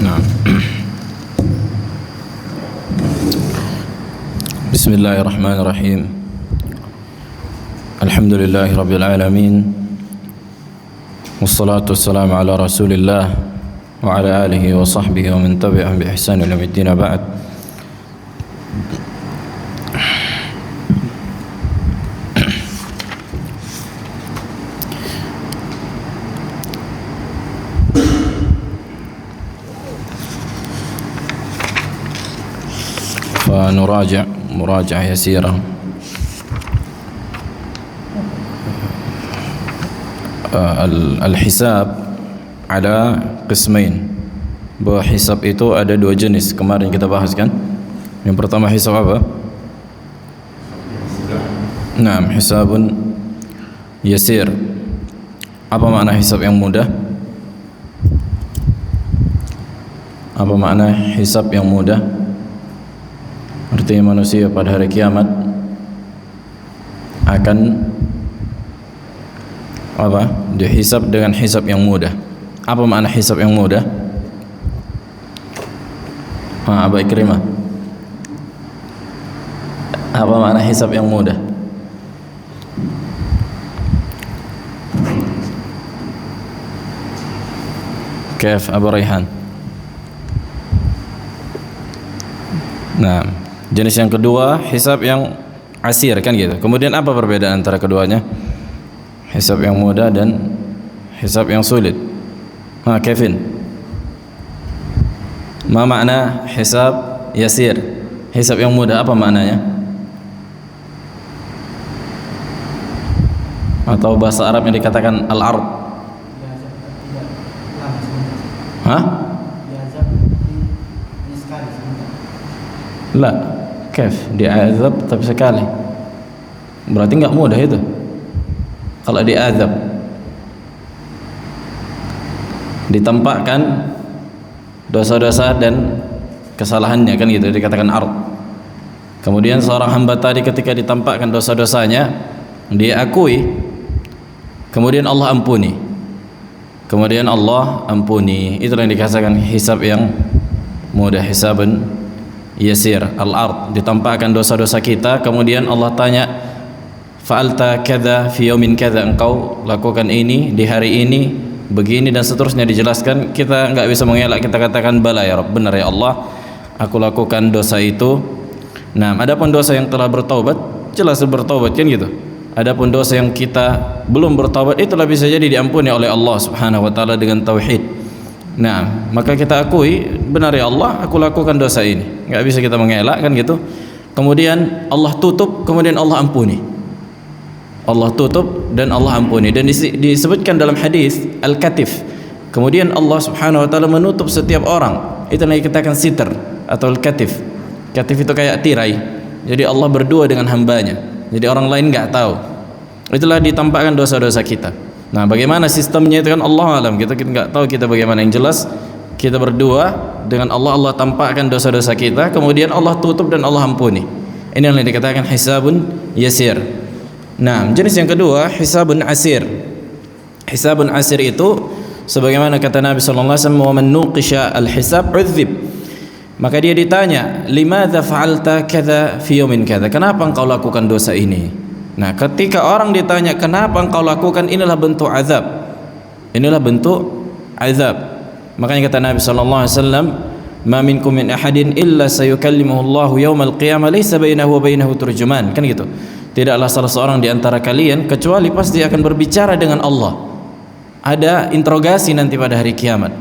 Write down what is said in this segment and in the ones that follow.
Nah. Bismillahirrahmanirrahim. Alhamdulillahi rabbil alamin. Wassalatu wassalamu ala Rasulillah wa ala alihi wa sahbihi wa man tabi'ahum bi ihsan ila yaumil ba'd. فنراجع مراجعة يسيرة الحساب على قسمين. Bahwa hisab itu ada dua jenis, kemarin kita bahas kan. Yang pertama hisab apa? Naam, hisabun yasir. Apa makna hisab yang mudah? Apa makna hisab yang mudah? Artinya manusia pada hari kiamat akan dihisab dengan hisab yang mudah. Apa makna hisab yang mudah? Abu Ikrimah, apa makna hisab yang mudah? Kaif Abu Raihan? Nah, jenis yang kedua hisab yang asir kan gitu. Kemudian apa perbedaan antara keduanya? Hisab yang mudah dan hisab yang sulit. Kevin, ma makna hisab yasir? Hisab yang mudah apa maknanya? Atau bahasa Arab yang dikatakan al-ard? La, kef diazab tapi sekali. Berarti enggak mudah itu. Kalau diazab, ditampakkan dosa-dosa dan kesalahannya kan gitu, dikatakan ard. Kemudian seorang hamba tadi ketika ditampakkan dosa-dosanya, dia akui. Kemudian Allah ampuni. Kemudian Allah ampuni. Itulah yang dikatakan hisab yang mudah, hisabun yasir. Al-ard, ditampakkan dosa-dosa kita, kemudian Allah tanya, fa'alta kadza fi yaumin kadza, engkau lakukan ini di hari ini begini dan seterusnya, dijelaskan. Kita enggak bisa mengelak, kita katakan bala ya Rabb, benar ya Allah, aku lakukan dosa itu. Nah, adapun dosa yang telah bertaubat, jelas bertaubat kan gitu. Adapun dosa yang kita belum bertaubat, itulah bisa jadi diampuni oleh Allah Subhanahu wa taala dengan tauhid. Nah, maka kita akui, benar ya Allah, aku lakukan dosa ini. Enggak bisa kita mengelak kan gitu. Kemudian Allah tutup, kemudian Allah ampuni. Allah tutup dan Allah ampuni. Dan disebutkan dalam hadis al-katif. Kemudian Allah Subhanahu wa taala menutup setiap orang. Itu yang kita katakan sitr atau al-katif. Katif itu kayak tirai. Jadi Allah berdua dengan hambanya. Jadi orang lain enggak tahu. Itulah ditampakkan dosa-dosa kita. Nah, bagaimana sistemnya itu kan Allah alam, kita enggak tahu kita bagaimana. Yang jelas kita berdua dengan Allah, Allah tampakkan dosa-dosa kita, kemudian Allah tutup dan Allah ampuni. Ini yang dikatakan hisabun yasir. Nah, jenis yang kedua hisabun asir. Hisabun asir itu sebagaimana kata Nabi sallallahu alaihi wasallam, "Wa man nuqisha al-hisab 'udzib." Maka dia ditanya, "Limadza fa'alta kadza fi yaumin kadza?" Kenapa engkau lakukan dosa ini? Nah, ketika orang ditanya kenapa engkau lakukan, inilah bentuk azab. Inilah bentuk azab. Makanya kata Nabi sallallahu alaihi wasallam, "Ma minkum min ahadin illa sayukallimuhu Allahu yaumal qiyamah laisa bainahu wa bainahu turjuman." Kan gitu. Tidaklah salah seorang di antara kalian kecuali pasti akan berbicara dengan Allah. Ada interogasi nanti pada hari kiamat.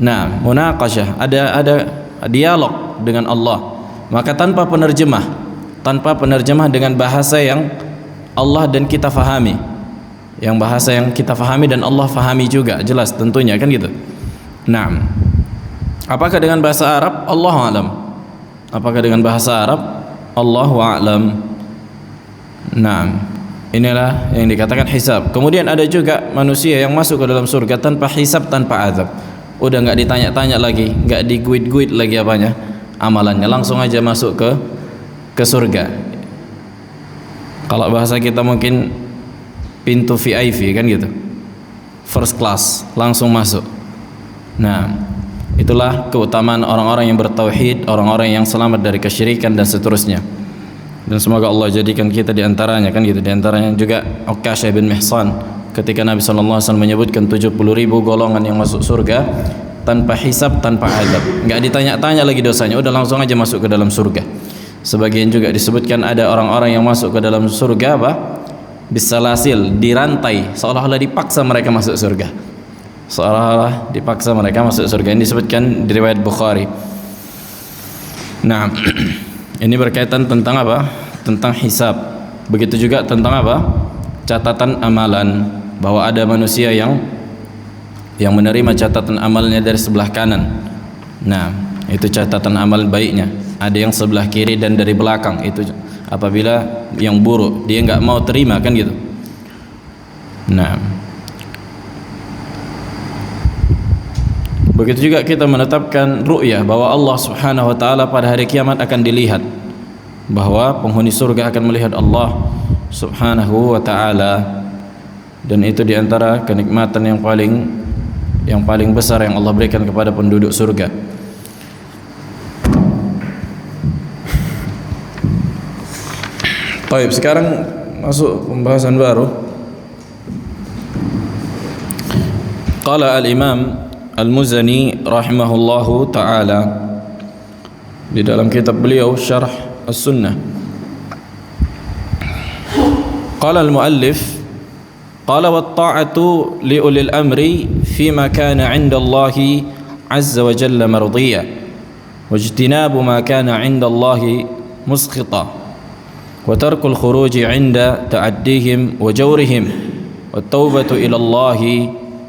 Nah, munaqasyah, ada dialog dengan Allah. Maka tanpa penerjemah dengan bahasa yang Allah dan kita fahami, yang bahasa yang kita fahami dan Allah fahami juga, jelas tentunya kan gitu. Nah, apakah dengan bahasa Arab? Allahu a'lam. Apakah dengan bahasa Arab? Allahu a'lam. Nah, inilah yang dikatakan hisab. Kemudian ada juga manusia yang masuk ke dalam surga tanpa hisab, tanpa azab. Udah nggak ditanya-tanya lagi, nggak diguit-guit lagi apanya amalannya, langsung aja masuk ke surga. Kalau bahasa kita mungkin pintu VIP kan gitu, first class, langsung masuk. Nah, Itulah keutamaan orang-orang yang bertauhid, orang-orang yang selamat dari kesyirikan dan seterusnya. Dan semoga Allah jadikan kita di antaranya, kan gitu. Di antaranya juga Uqasyah bin Mihsan, ketika Nabi SAW menyebutkan 70.000 golongan yang masuk surga tanpa hisab, tanpa adab, enggak ditanya-tanya lagi dosanya, udah langsung aja masuk ke dalam surga. Sebagian juga disebutkan ada orang-orang yang masuk ke dalam surga apa? Bisalasil, dirantai, seolah-olah dipaksa mereka masuk surga. Seolah-olah dipaksa mereka masuk surga. Ini disebutkan di riwayat Bukhari. Nah, ini berkaitan tentang apa? Tentang hisab. Begitu juga tentang apa? Catatan amalan, bahwa ada manusia yang menerima catatan amalnya dari sebelah kanan. Nah, itu catatan amal baiknya. Ada yang sebelah kiri dan dari belakang. Itu apabila yang buruk dia nggak mau terima, kan gitu. Nah, begitu juga kita menetapkan ru'yah, bahwa Allah Subhanahu wa taala pada hari kiamat akan dilihat, bahwa penghuni surga akan melihat Allah Subhanahu wa taala. Dan itu diantara kenikmatan yang paling besar yang Allah berikan kepada penduduk surga. Baik, sekarang masuk pembahasan baru. Qala al-Imam Al-Muzani rahimahullahu ta'ala di dalam kitab beliau Syarh As-Sunnah. Qala al-muallif, qala wat-ta'atu li ulil amri fima kana 'inda Allah 'azza wa jalla mardiya wa ijtinabu ma kana 'inda Allah musqita wa tarkul khuruji 'inda ta'addihim wa jawrihim wa taubatu ila Allah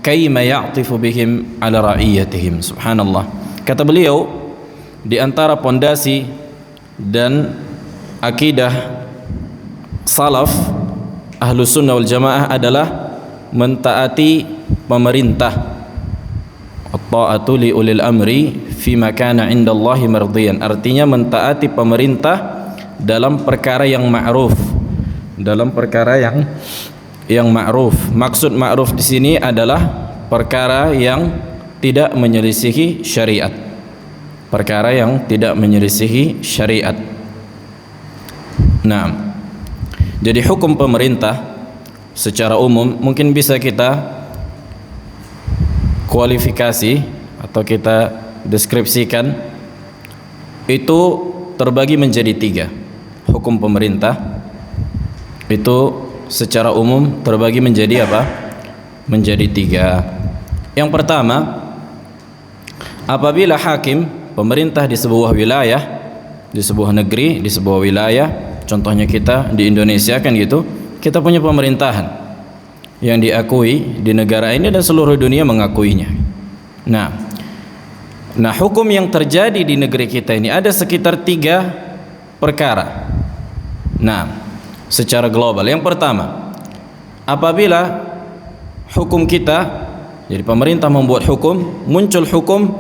kaima ya'tifu bihim ala ra'iyatihim. Subhanallah. Kata beliau, di antara pondasi dan akidah salaf Ahlus Sunnah wal Jamaah adalah mentaati pemerintah. At-ta'atu li ulil amri fi ma kana 'indallahi mardiyan. Artinya mentaati pemerintah dalam perkara yang ma'ruf. Dalam perkara yang ma'ruf. Maksud ma'ruf di sini adalah perkara yang tidak menyelisihi syariat. Perkara yang tidak menyelisihi syariat. Nah, jadi hukum pemerintah secara umum mungkin bisa kita kualifikasi atau kita deskripsikan, itu terbagi menjadi 3. Hukum pemerintah itu secara umum terbagi menjadi apa? Menjadi 3. Yang pertama, apabila hakim, pemerintah di sebuah wilayah, di sebuah negeri, di sebuah wilayah, contohnya kita di Indonesia, kan gitu, kita punya pemerintahan yang diakui di negara ini dan seluruh dunia mengakuinya. Nah, hukum yang terjadi di negeri kita ini ada sekitar 3 perkara. Nah, secara global, yang pertama, apabila hukum kita, jadi pemerintah membuat hukum, muncul hukum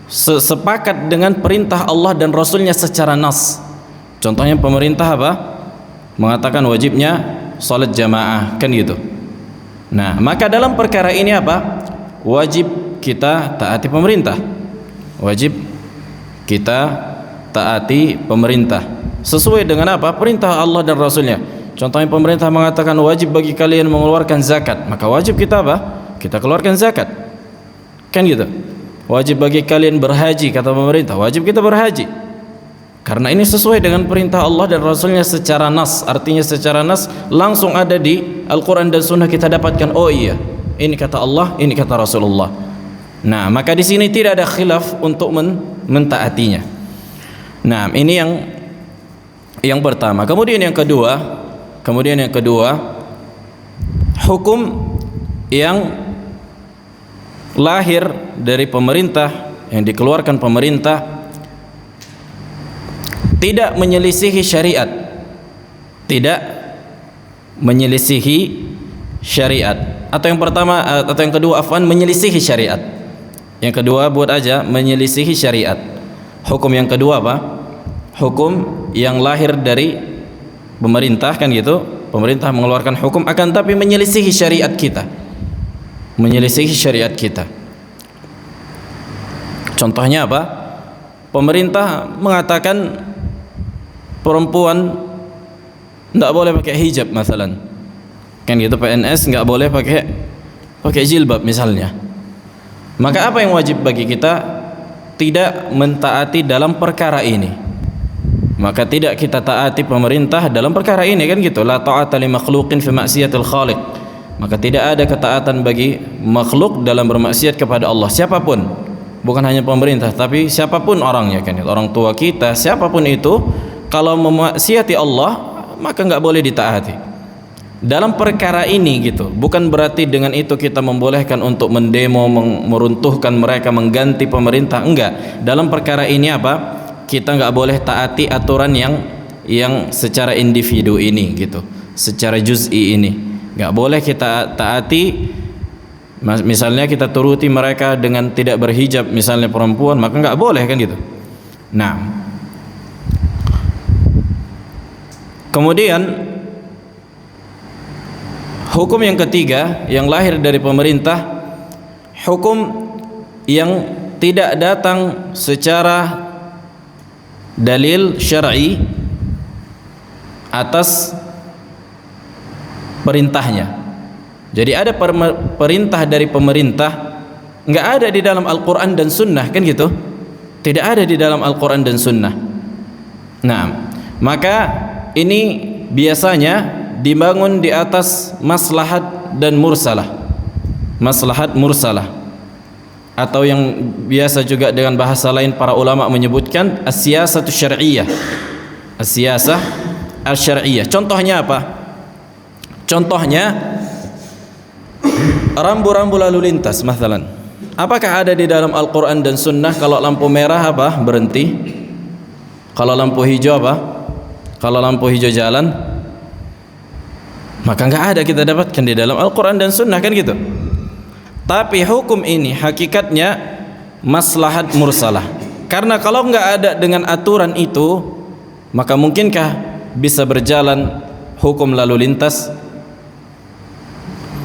sepakat dengan perintah Allah dan Rasulnya secara nas. Contohnya pemerintah apa? Mengatakan wajibnya salat jamaah, kan gitu. Nah, maka dalam perkara ini apa? Wajib kita taati pemerintah. Wajib kita taati pemerintah sesuai dengan apa? Perintah Allah dan Rasulnya. Contohnya pemerintah mengatakan wajib bagi kalian mengeluarkan zakat, maka wajib kita apa? Kita keluarkan zakat, kan gitu. Wajib bagi kalian berhaji, kata pemerintah, wajib kita berhaji, karena ini sesuai dengan perintah Allah dan Rasulnya secara nas. Artinya secara nas langsung ada di Al-Quran dan Sunnah, kita dapatkan, oh iya, ini kata Allah, ini kata Rasulullah. Nah, maka di sini tidak ada khilaf untuk mentaatinya. Nah, ini yang pertama. Kemudian yang kedua, hukum yang lahir dari pemerintah, yang dikeluarkan pemerintah, tidak menyelisihi syariat. Tidak menyelisihi syariat. Atau yang pertama, atau yang kedua, menyelisihi syariat. Yang kedua, buat aja menyelisihi syariat. Hukum yang kedua apa? Hukum yang lahir dari pemerintah, kan gitu. Pemerintah mengeluarkan hukum, akan tapi menyelisihi syariat kita. Menyelisihi syariat kita. Contohnya apa? Pemerintah mengatakan perempuan tidak boleh pakai hijab misalnya. Kan gitu, PNS nggak boleh pakai jilbab misalnya. Maka apa yang wajib bagi kita? Tidak mentaati dalam perkara ini. Maka tidak kita taati pemerintah dalam perkara ini, kan gitu. La ta'ata li makhluqin fi maksiatil khaliq. Maka tidak ada ketaatan bagi makhluk dalam bermaksiat kepada Allah, siapapun. Bukan hanya pemerintah, tapi siapapun orangnya, kan gitu. Orang tua kita, siapapun itu, kalau memaksiati Allah, maka nggak boleh ditaati dalam perkara ini, gitu. Bukan berarti dengan itu kita membolehkan untuk mendemo, meruntuhkan mereka, mengganti pemerintah, enggak. Dalam perkara ini apa? Kita nggak boleh taati aturan yang secara individu ini, gitu, secara juz'i ini nggak boleh kita taati. Misalnya kita turuti mereka dengan tidak berhijab, misalnya perempuan, maka nggak boleh, kan gitu. Nah, kemudian hukum yang ketiga yang lahir dari pemerintah, hukum yang tidak datang secara dalil syar'i atas perintahnya. Jadi ada perintah dari pemerintah, nggak ada di dalam Al-Quran dan Sunnah, kan gitu. Tidak ada di dalam Al-Quran dan Sunnah. Nah, maka ini biasanya dibangun di atas maslahat dan mursalah. Maslahat mursalah, atau yang biasa juga dengan bahasa lain para ulama menyebutkan as-siyasatu syar'iyyah. As-siyasah al-syar'iyyah. Contohnya apa? Contohnya rambu-rambu lalu lintas masalan. Apakah ada di dalam Al-Quran dan Sunnah kalau lampu merah apa? Berhenti. Kalau lampu hijau apa? Kalau lampu hijau jalan. Maka nggak ada kita dapatkan di dalam Al-Quran dan Sunnah, kan gitu. Tapi hukum ini hakikatnya maslahat mursalah. Karena kalau nggak ada dengan aturan itu, maka mungkinkah bisa berjalan hukum lalu lintas?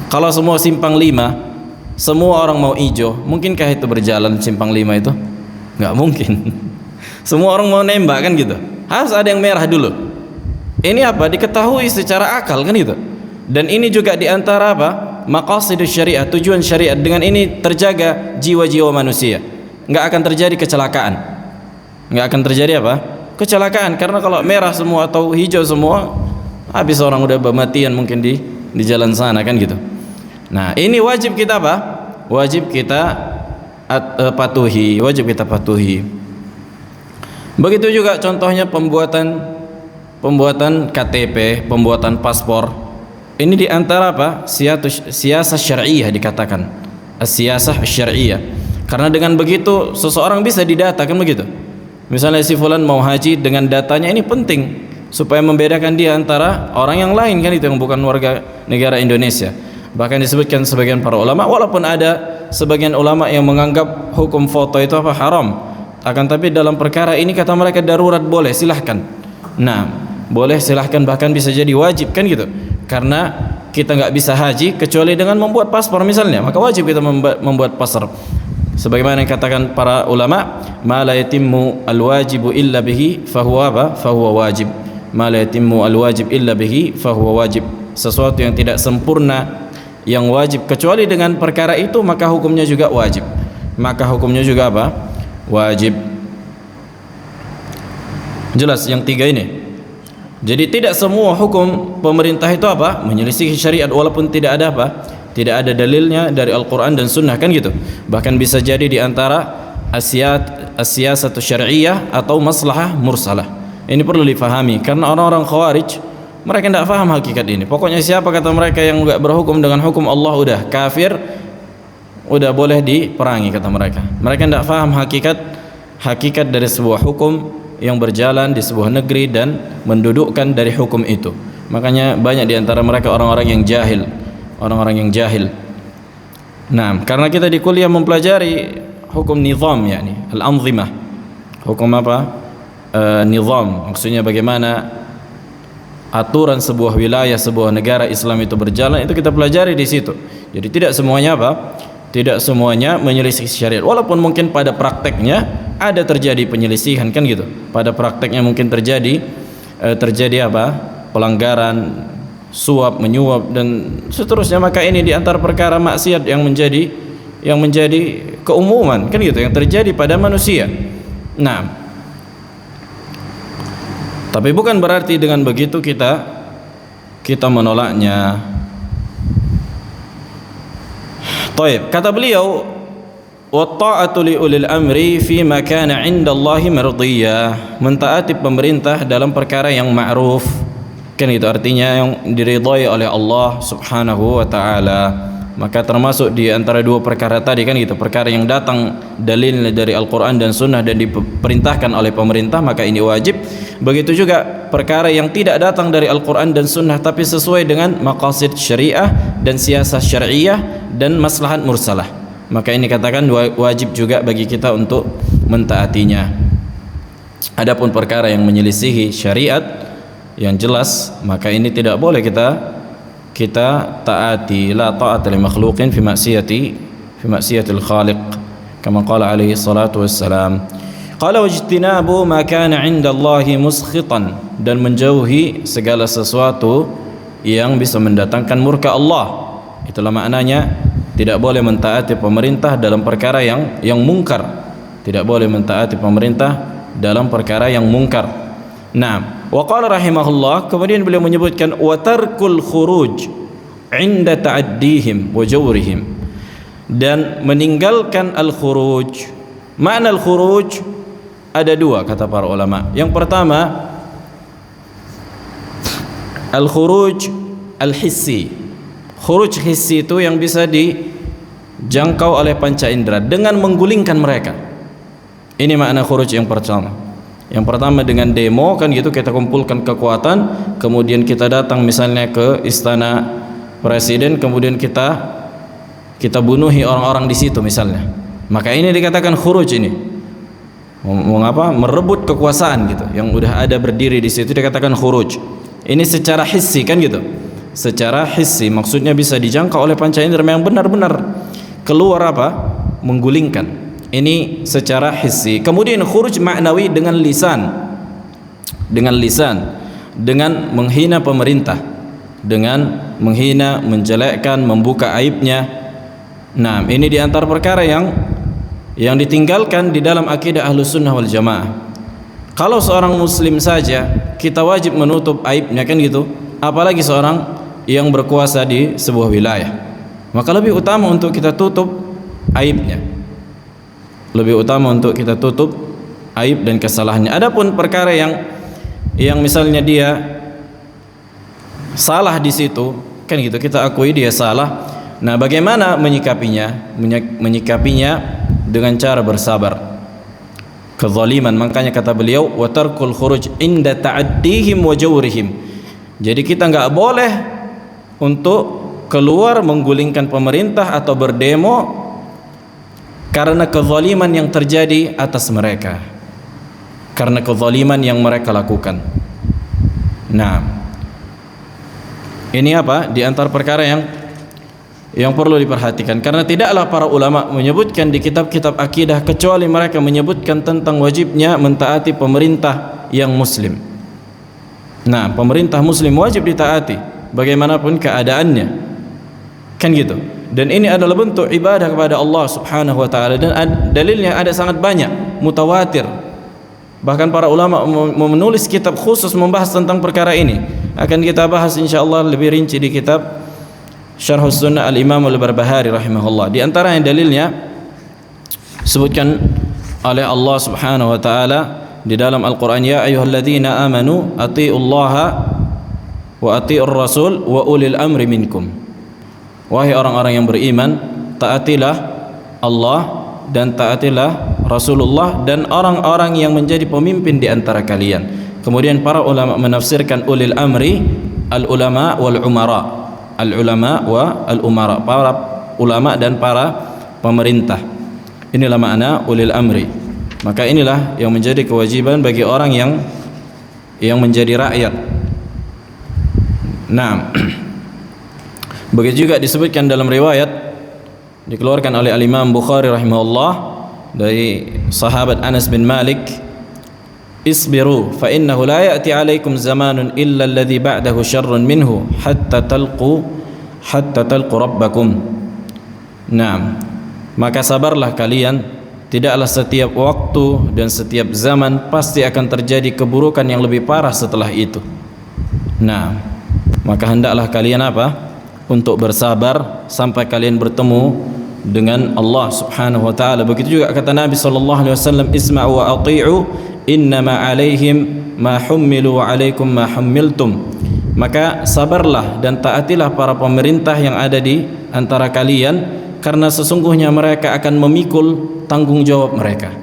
Kalau semua simpang 5, semua orang mau hijau, mungkinkah itu berjalan simpang 5 itu? Nggak mungkin. Semua orang mau nembak, kan gitu. Harus ada yang merah dulu. Ini apa? Diketahui secara akal, kan gitu. Dan ini juga diantara apa? Maqasidus syariah, tujuan syariat. Dengan ini terjaga jiwa-jiwa manusia. Nggak akan terjadi kecelakaan. Nggak akan terjadi apa? Kecelakaan. Karena kalau merah semua atau hijau semua, habis orang udah bermatian mungkin di jalan sana, kan gitu. Nah, ini wajib kita apa? Wajib kita patuhi. Wajib kita patuhi. Begitu juga contohnya pembuatan KTP, pembuatan paspor. Ini diantara apa? Siyasah syar'iyah dikatakan. Siyasah syar'iyah. Karena dengan begitu seseorang bisa didata, kan begitu. Misalnya si fulan mau haji, dengan datanya ini penting supaya membedakan dia antara orang yang lain, kan itu, yang bukan warga negara Indonesia. Bahkan disebutkan sebagian para ulama, walaupun ada sebagian ulama yang menganggap hukum foto itu apa? Haram. Akan tapi dalam perkara ini kata mereka darurat, boleh, silahkan. Nah, boleh, silahkan, bahkan bisa jadi wajib, kan gitu. Karena kita nggak bisa haji kecuali dengan membuat paspor misalnya, maka wajib kita membuat paspor. Sebagaimana yang katakan para ulama, ma la yatimmu al-wajibu illa bihi fahuwa apa? Fahuwa wajib. Ma la yatimmu al-wajib illa bihi fahuwa wajib. Sesuatu yang tidak sempurna, yang wajib kecuali dengan perkara itu, maka hukumnya juga wajib. Maka hukumnya juga apa? Wajib. Jelas yang tiga ini. Jadi tidak semua hukum pemerintah itu apa? Menyelisihi syariat, walaupun tidak ada apa? Tidak ada dalilnya dari Al-Quran dan Sunnah, kan gitu. Bahkan bisa jadi di antara as-siyasatu syar'iyyah atau maslahah mursalah. Ini perlu difahami, karena orang-orang Khawarij mereka tidak faham hakikat ini. Pokoknya siapa kata mereka yang enggak berhukum dengan hukum Allah udah kafir, udah boleh diperangi, kata mereka. Mereka tidak faham hakikat dari sebuah hukum yang berjalan di sebuah negeri dan mendudukkan dari hukum itu. Makanya banyak di antara mereka orang-orang yang jahil. Nah, karena kita di kuliah mempelajari hukum nizam, yakni al-anzimah. Hukum apa? Nizam, maksudnya bagaimana aturan sebuah wilayah, sebuah negara Islam itu berjalan, itu kita pelajari di situ. Jadi tidak semuanya apa? Tidak semuanya menyelisih syariat. Walaupun mungkin pada prakteknya ada terjadi penyelisihan kan gitu. Pada prakteknya mungkin terjadi apa? Pelanggaran, suap, menyuap dan seterusnya, maka ini di antara perkara maksiat yang menjadi keumuman kan gitu, yang terjadi pada manusia. Nah, tapi bukan berarti dengan begitu kita menolaknya. Taib, kata beliau, wa ta'atu li ulil amri fi ma kana 'inda Allahi mardiyah, mentaati pemerintah dalam perkara yang ma'ruf kan itu, artinya yang diridhai oleh Allah Subhanahu wa taala. Maka termasuk di antara dua perkara tadi kan gitu, perkara yang datang dalilnya dari Al-Qur'an dan Sunnah dan diperintahkan oleh pemerintah, maka ini wajib. Begitu juga perkara yang tidak datang dari Al-Qur'an dan Sunnah tapi sesuai dengan maqasid syariah dan siasah syariah dan maslahat mursalah, maka ini katakan wajib juga bagi kita untuk mentaatinya. Adapun perkara yang menyelisihi syariat yang jelas, maka ini tidak boleh kita taati. La ta'ata li makhluqin fi ma'siyatil khaliq, kama qala alaihi salatu wassalam. Qala wajtinabu ma kana 'inda Allahi muskhitan, dan menjauhi segala sesuatu yang bisa mendatangkan murka Allah. Itulah maknanya tidak boleh mentaati pemerintah dalam perkara yang mungkar. Tidak boleh mentaati pemerintah dalam perkara yang mungkar. Nah, wa qala rahimahullah, kemudian beliau menyebutkan wa tarkul khuruj 'inda ta'addihim wa jawrihim, dan meninggalkan al-khuruj. Makna al-khuruj ada dua kata para ulama. Yang pertama, al-khuruj al-hissi. Khuruj hissi itu yang bisa dijangkau oleh panca indera dengan menggulingkan mereka. Ini makna khuruj yang pertama. Yang pertama dengan demo kan gitu, kita kumpulkan kekuatan, kemudian kita datang misalnya ke istana presiden, kemudian kita bunuhi orang-orang di situ misalnya. Maka ini dikatakan khuruj ini. Mengapa? Merebut kekuasaan gitu. Yang udah ada berdiri di situ dikatakan khuruj. Ini secara hissi kan gitu. Secara hissi maksudnya bisa dijangkau oleh panca indera yang benar-benar keluar apa? Menggulingkan. Ini secara hissi. Kemudian khuruj maknawi dengan lisan. Dengan menghina pemerintah, dengan menghina, menjelekkan, membuka aibnya. Nah, ini di antara perkara yang ditinggalkan di dalam akidah Ahlus Sunnah wal Jamaah. Kalau seorang muslim saja kita wajib menutup aibnya kan gitu, apalagi seorang yang berkuasa di sebuah wilayah. Maka lebih utama untuk kita tutup aibnya. Lebih utama untuk kita tutup aib dan kesalahannya. Adapun perkara yang misalnya dia salah di situ, kan gitu, kita akui dia salah. Nah, bagaimana menyikapinya? Menyikapinya dengan cara bersabar. Kezaliman, makanya kata beliau wa tarkul khuruj inda ta'addihim wa jawrihim. Jadi kita enggak boleh untuk keluar menggulingkan pemerintah atau berdemo karena kezaliman yang terjadi atas mereka, karena kezaliman yang mereka lakukan. Nah, ini apa? Di antara perkara yang perlu diperhatikan, karena tidaklah para ulama menyebutkan di kitab-kitab akidah kecuali mereka menyebutkan tentang wajibnya mentaati pemerintah yang muslim. Nah, pemerintah muslim wajib ditaati bagaimanapun keadaannya, kan gitu. Dan ini adalah bentuk ibadah kepada Allah Subhanahu wa taala, dan dalilnya ada sangat banyak, mutawatir. Bahkan para ulama menulis kitab khusus membahas tentang perkara ini. Akan kita bahas insyaallah lebih rinci di kitab Syarh Sunnah Al-Imam Al-Barbahari rahimahullah. Di antara yang dalilnya sebutkan oleh Allah Subhanahu wa taala di dalam Al-Qur'an, ya ayyuhalladzina amanu atti'ullaha wa atti'ur rasul wa ulil amri minkum. Wahai orang-orang yang beriman, taatilah Allah dan taatilah Rasulullah dan orang-orang yang menjadi pemimpin di antara kalian. Kemudian para ulama menafsirkan ulil amri al-ulama wal umara. Al-ulama wa al-umara, para ulama dan para pemerintah. Inilah makna ulil amri. Maka inilah yang menjadi kewajiban bagi orang yang menjadi rakyat. Nah, begitu juga disebutkan dalam riwayat dikeluarkan oleh Al-Imam Bukhari rahimahullah dari sahabat Anas bin Malik, isbiru fa innahu la ya'ti 'alaikum zamanun illa alladhi ba'dahu syarrun minhu hatta talqu rabbakum. Naam, maka sabarlah kalian, tidaklah setiap waktu dan setiap zaman pasti akan terjadi keburukan yang lebih parah setelah itu. Nah, maka hendaklah kalian apa? Untuk bersabar sampai kalian bertemu dengan Allah Subhanahu wa taala. Begitu juga kata Nabi sallallahu alaihi wasallam, isma'u wa athi'u innama 'alaihim ma hummilu wa 'alaikum ma hummiltum. Maka sabarlah dan taatilah para pemerintah yang ada di antara kalian, karena sesungguhnya mereka akan memikul tanggung jawab mereka.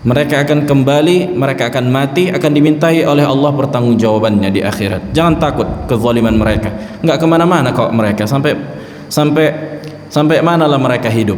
Mereka akan kembali, mereka akan mati, akan dimintai oleh Allah pertanggungjawabannya di akhirat. Jangan takut kezaliman mereka. Enggak kemana-mana kok mereka, sampai manalah mereka hidup.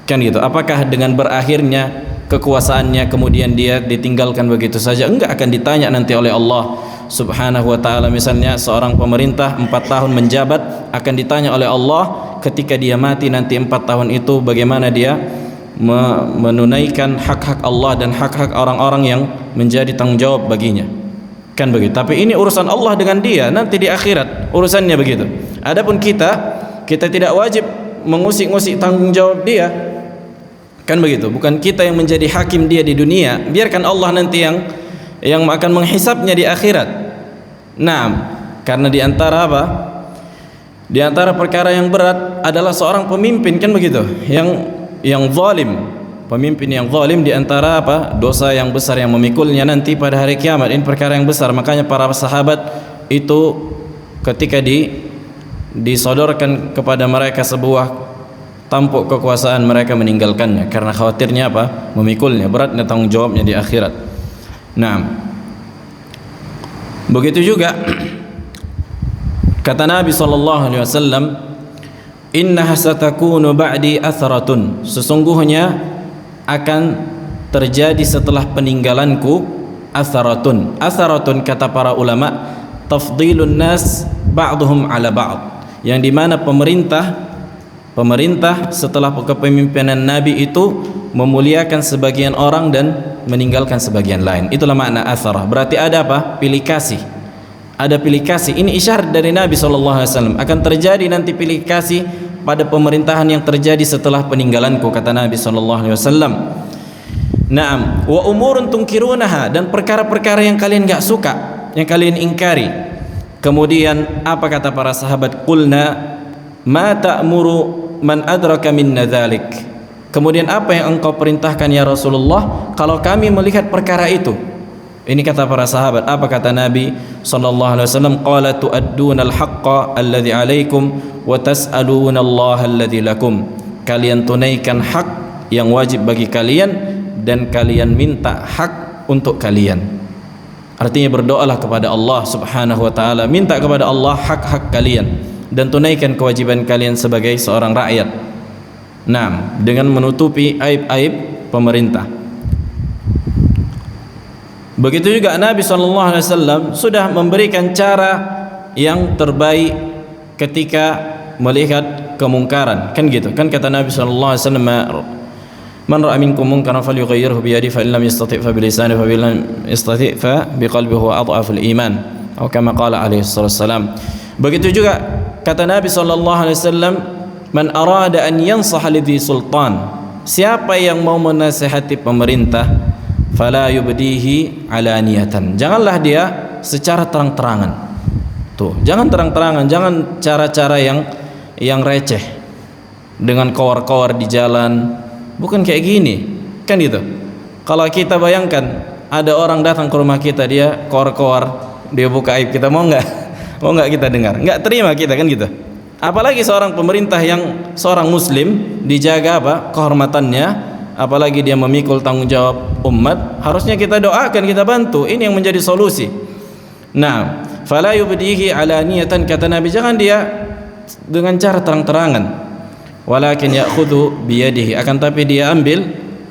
Kan gitu. Apakah dengan berakhirnya kekuasaannya kemudian dia ditinggalkan begitu saja? Enggak, akan ditanya nanti oleh Allah Subhanahu wa taala. Misalnya seorang pemerintah 4 tahun menjabat, akan ditanya oleh Allah ketika dia mati nanti 4 tahun itu bagaimana dia menunaikan hak-hak Allah dan hak-hak orang-orang yang menjadi tanggung jawab baginya. Kan begitu. Tapi ini urusan Allah dengan dia nanti di akhirat, urusannya begitu. Adapun kita tidak wajib mengusik-ngusik tanggung jawab dia. Kan begitu. Bukan kita yang menjadi hakim dia di dunia, biarkan Allah nanti yang akan menghisapnya di akhirat. Nah, karena di antara apa? Di antara perkara yang berat adalah seorang pemimpin, kan begitu, yang zalim. Pemimpin yang zalim di antara apa? Dosa yang besar yang memikulnya nanti pada hari kiamat. Ini perkara yang besar. Makanya para sahabat itu ketika disodorkan kepada mereka sebuah tampuk kekuasaan, mereka meninggalkannya karena khawatirnya apa? Memikulnya, beratnya tanggung jawabnya di akhirat. Nah, begitu juga kata Nabi sallallahu alaihi wasallam, innaha satakunu ba'di athratun, sesungguhnya akan terjadi setelah peninggalanku atharatun. Atharatun kata para ulama, tafdilun nas ba'duhum ala ba'd, yang dimana pemerintah setelah kepemimpinan Nabi itu memuliakan sebagian orang dan meninggalkan sebagian lain. Itulah makna atharah. Berarti ada apa? Pilih kasih. Ada pilih kasih. Ini isyarat dari Nabi SAW. Akan terjadi nanti pilih kasih pada pemerintahan yang terjadi setelah peninggalanku, kata Nabi SAW. Naam, wa umurun tunkirunaha, dan perkara-perkara yang kalian gak suka, yang kalian ingkari. Kemudian apa kata para sahabat? Qulna ma ta'muru man adraka minna dzalik. Kemudian apa yang engkau perintahkan ya Rasulullah kalau kami melihat perkara itu? Ini kata para sahabat. Apa kata Nabi sallallahu alaihi wasallam? Qala tu'adduna al-haqqa alladhi 'alaikum wa tas'aluna Allah alladhi lakum. Kalian tunaikan hak yang wajib bagi kalian dan kalian minta hak untuk kalian. Artinya berdoalah kepada Allah Subhanahu wa taala, minta kepada Allah hak-hak kalian dan tunaikan kewajiban kalian sebagai seorang rakyat. Nah, dengan menutupi aib-aib pemerintah. Begitu juga Nabi SAW sudah memberikan cara yang terbaik ketika melihat kemungkaran, kan gitu. Kan kata Nabi SAW, man ra'a minkum munkaran falyughayyirhu bi yadihi fa in lam yastati' fa bi lisanihi fa in lam yastati' fa bi qalbihi wa adhaful iman, atau kama qala alaihi wassalam. Begitu juga kata Nabi SAW, man arada an yansaha lidhi sultan, siapa yang mau menasihati pemerintah, fala yubdihi alaniyatan, janganlah dia secara terang-terangan. Tuh, jangan terang-terangan, jangan cara-cara yang receh dengan kawar-kawar di jalan. Bukan kayak gini, kan gitu. Kalau kita bayangkan ada orang datang ke rumah kita, dia kawar-kawar, dia buka aib kita, mau nggak kita dengar? Nggak terima kita, kan gitu. Apalagi seorang pemerintah yang seorang muslim, dijaga apa? Kehormatannya, apalagi dia memikul tanggung jawab umat, harusnya kita doakan, kita bantu. Ini yang menjadi solusi. Nah, fala yubdihi alaniyatan, kata Nabi, jangan dia dengan cara terang-terangan. Walakin ya'khudhu biyadihi, akan tapi dia ambil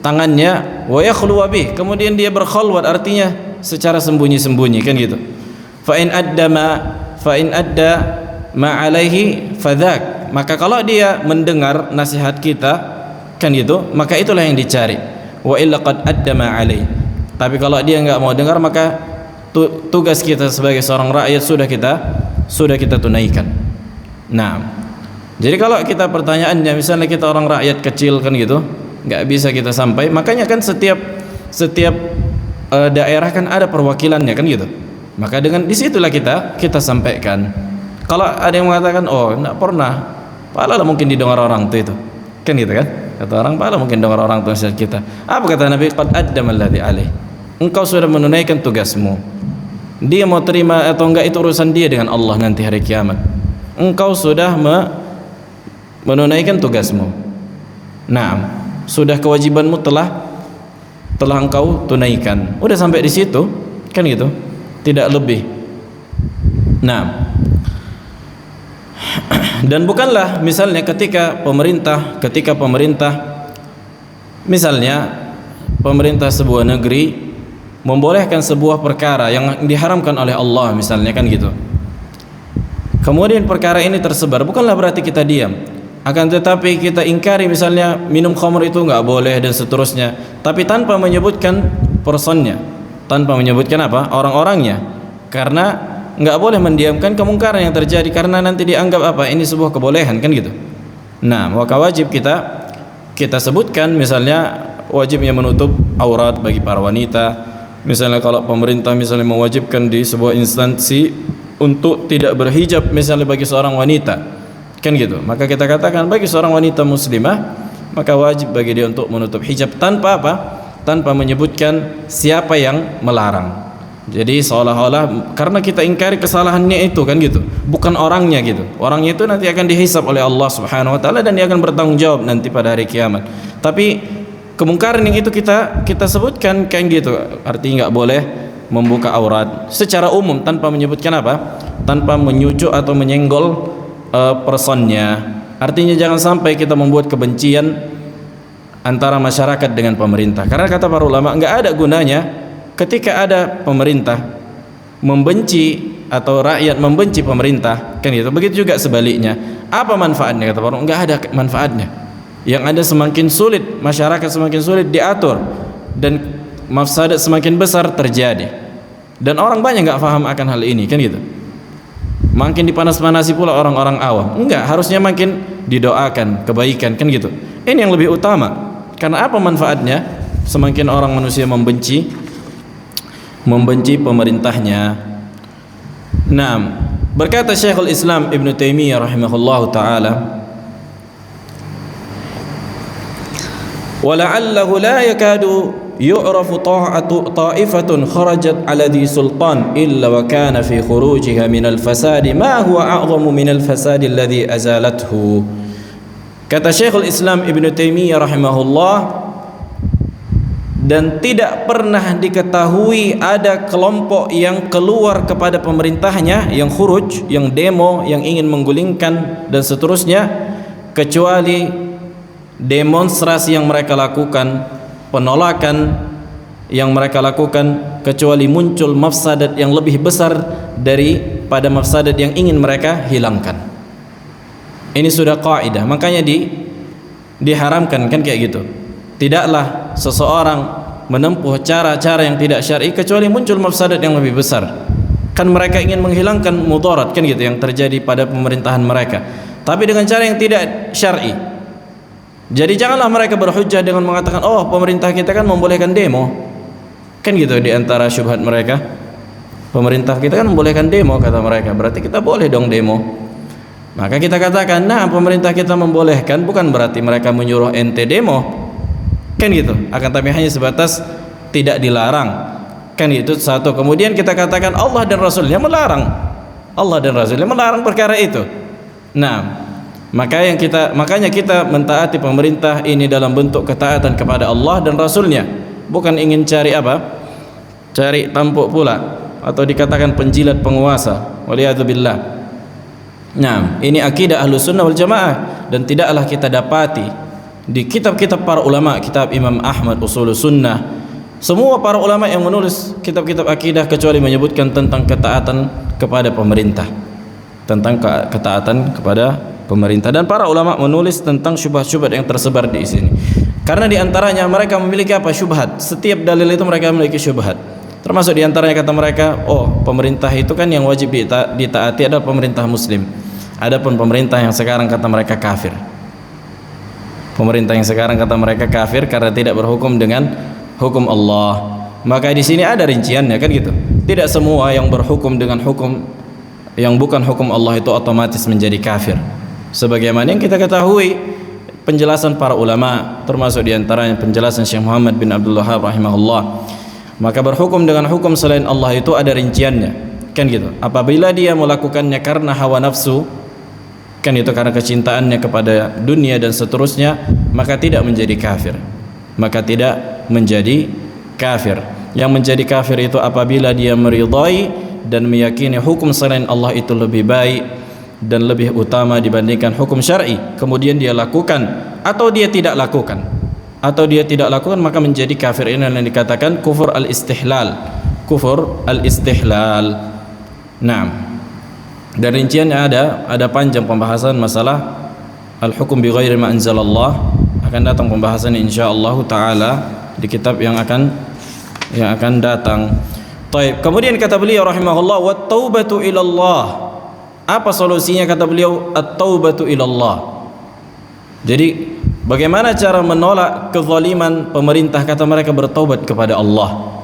tangannya, wa yakhluwa bih, kemudian dia berkhalwat, artinya secara sembunyi-sembunyi, kan gitu. Fa in adda ma alaihi fadzak, maka kalau dia mendengar nasihat kita kan gitu, maka itulah yang dicari. Wa illa qad addama alai. Tapi kalau dia enggak mau dengar, maka tugas kita sebagai seorang rakyat sudah kita tunaikan. Nah, jadi kalau kita pertanyaannya misalnya kita orang rakyat kecil kan gitu, enggak bisa kita sampai, makanya kan setiap daerah kan ada perwakilannya kan gitu. Maka dengan disitulah kita sampaikan. Kalau ada yang mengatakan, oh enggak pernah, pahala mungkin didengar orang itu kan gitu kan, kata orang, pahala mungkin dengar orang itu nasihat kita. Apa kata Nabi? Qad addama alladhi alaih. Engkau sudah menunaikan tugasmu. Dia mau terima atau enggak itu urusan dia dengan Allah nanti hari kiamat. Engkau sudah menunaikan tugasmu. Nah, sudah kewajibanmu telah engkau tunaikan. Udah sampai di situ kan gitu, tidak lebih. Nah, dan bukanlah misalnya ketika pemerintah misalnya pemerintah sebuah negeri membolehkan sebuah perkara yang diharamkan oleh Allah misalnya kan gitu, kemudian perkara ini tersebar, bukanlah berarti kita diam, akan tetapi kita ingkari misalnya minum khamr itu nggak boleh dan seterusnya, tapi tanpa menyebutkan personnya, tanpa menyebutkan apa orang-orangnya, karena nggak boleh mendiamkan kemungkaran yang terjadi, karena nanti dianggap apa, ini sebuah kebolehan kan gitu. Nah, maka wajib kita sebutkan, misalnya wajibnya menutup aurat bagi para wanita. Misalnya kalau pemerintah misalnya mewajibkan di sebuah instansi untuk tidak berhijab misalnya bagi seorang wanita kan gitu, maka kita katakan bagi seorang wanita muslimah maka wajib bagi dia untuk menutup hijab tanpa apa, tanpa menyebutkan siapa yang melarang. Jadi seolah-olah karena kita ingkari kesalahannya itu kan gitu, bukan orangnya gitu. Orangnya itu nanti akan dihisab oleh Allah Subhanahu wa taala dan dia akan bertanggung jawab nanti pada hari kiamat. Tapi kemungkaran yang itu kita sebutkan kayak gitu. Artinya enggak boleh membuka aurat secara umum tanpa menyebutkan apa? Tanpa menyujuk atau menyenggol personnya. Artinya jangan sampai kita membuat kebencian antara masyarakat dengan pemerintah. Karena kata para ulama enggak ada gunanya ketika ada pemerintah membenci atau rakyat membenci pemerintah kan gitu. Begitu juga sebaliknya. Apa manfaatnya kata para ulama? Enggak ada manfaatnya. Yang ada semakin sulit, masyarakat semakin sulit diatur dan mafsadat semakin besar terjadi. Dan orang banyak enggak paham akan hal ini kan gitu. Makin dipanas-panasi pula orang-orang awam. Enggak, harusnya makin didoakan kebaikan kan gitu. Ini yang lebih utama. Karena apa manfaatnya? Semakin orang manusia membenci pemerintahnya. Nah, berkata Syekhul Islam Ibn Taimiyah rahimahullahu taala, "Wala'allahu la yakadu yu'rafu ta'ifatun kharajat 'ala dhi sultan illa wa kana fi khurujiha min al-fasad ma huwa a'zamu min al-fasad alladhi azalathu." Kata Syekhul Islam Ibn Taimiyah rahimahullah, dan tidak pernah diketahui ada kelompok yang keluar kepada pemerintahnya, yang khuruj, yang demo, yang ingin menggulingkan dan seterusnya, kecuali demonstrasi yang mereka lakukan, penolakan yang mereka lakukan, kecuali muncul mafsadat yang lebih besar daripada mafsadat yang ingin mereka hilangkan. Ini sudah kaidah, makanya diharamkan kan kayak gitu. Tidaklah seseorang menempuh cara-cara yang tidak syar'i kecuali muncul mafsadat yang lebih besar. Kan mereka ingin menghilangkan mudarat kan gitu yang terjadi pada pemerintahan mereka, tapi dengan cara yang tidak syar'i. Jadi janganlah mereka berhujjah dengan mengatakan, oh pemerintah kita kan membolehkan demo. Kan gitu di antara syubhat mereka. Pemerintah kita kan membolehkan demo kata mereka, berarti kita boleh dong demo. Maka kita katakan, nah pemerintah kita membolehkan bukan berarti mereka menyuruh ente demo. Kan gitu, akan tapi hanya sebatas tidak dilarang kan itu satu. Kemudian kita katakan Allah dan Rasulnya melarang, Allah dan Rasulnya melarang perkara itu. Nah, makanya kita mentaati pemerintah ini dalam bentuk ketaatan kepada Allah dan Rasulnya, bukan ingin cari apa, cari tampuk pula atau dikatakan penjilat penguasa, waliyadzubillah. Nah, ini akidah Ahlus Sunnah wal Jamaah dan tidaklah kita dapati di kitab-kitab para ulama, kitab Imam Ahmad Ushulus Sunnah, semua para ulama yang menulis kitab-kitab akidah kecuali menyebutkan tentang ketaatan kepada pemerintah, tentang ketaatan kepada pemerintah. Dan para ulama menulis tentang syubhat-syubhat yang tersebar di sini. Karena di antaranya mereka memiliki apa? Syubhat. Setiap dalil itu mereka memiliki syubhat. Termasuk di antaranya kata mereka, oh pemerintah itu kan yang wajib ditaati adalah pemerintah muslim. Adapun pemerintah yang sekarang kata mereka kafir. Pemerintah yang sekarang kata mereka kafir karena tidak berhukum dengan hukum Allah. Maka di sini ada rinciannya kan gitu. Tidak semua yang berhukum dengan hukum yang bukan hukum Allah itu otomatis menjadi kafir. Sebagaimana yang kita ketahui penjelasan para ulama, termasuk di antaranya penjelasan Syekh Muhammad bin Abdul Wahhab rahimahullah. Maka berhukum dengan hukum selain Allah itu ada rinciannya. Kan gitu. Apabila dia melakukannya karena hawa nafsu, kan itu karena kecintaannya kepada dunia dan seterusnya, maka tidak menjadi kafir. Maka tidak menjadi kafir. Yang menjadi kafir itu apabila dia meridai dan meyakini hukum selain Allah itu lebih baik dan lebih utama dibandingkan hukum syar'i, kemudian dia lakukan atau dia tidak lakukan, maka menjadi kafir. Ini yang dikatakan kufur al-istihlal. Kufur al-istihlal. Naam. Dan rinciannya ada panjang pembahasan masalah al-hukum bi ghairi ma anzalallah. Akan datang pembahasannya insyaallah taala di kitab yang akan datang. Baik, kemudian kata beliau rahimahullah, wat taubatu ilallah. Apa solusinya kata beliau? At-taubatu ilallah. Jadi bagaimana cara menolak kezaliman pemerintah? Kata mereka bertaubat kepada Allah.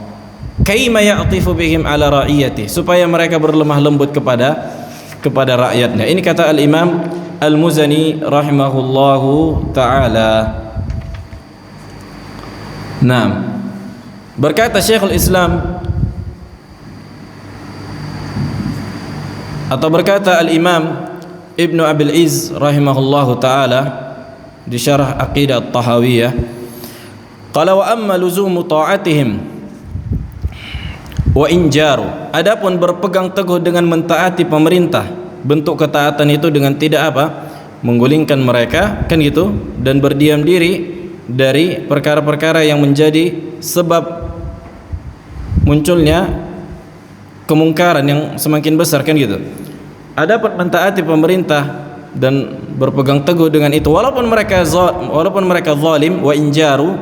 Kaima ya'tifu bihim ala ra'iyati, supaya mereka berlemah lembut kepada rakyatnya. Ini kata al-Imam Al-Muzani rahimahullahu taala. Naam. Berkata Syekhul Islam atau berkata Al-Imam Ibnu Abil Izz rahimahullahu taala di syarah Aqidah At-Tahawiyah, qala wa amma luzumu ta'atihim wa injaru, adapun berpegang teguh dengan mentaati pemerintah, bentuk ketaatan itu dengan tidak menggulingkan mereka, kan gitu, dan berdiam diri dari perkara-perkara yang menjadi sebab munculnya kemungkaran yang semakin besar, kan gitu. Adapun mentaati pemerintah dan berpegang teguh dengan itu walaupun mereka zalim, wa injaru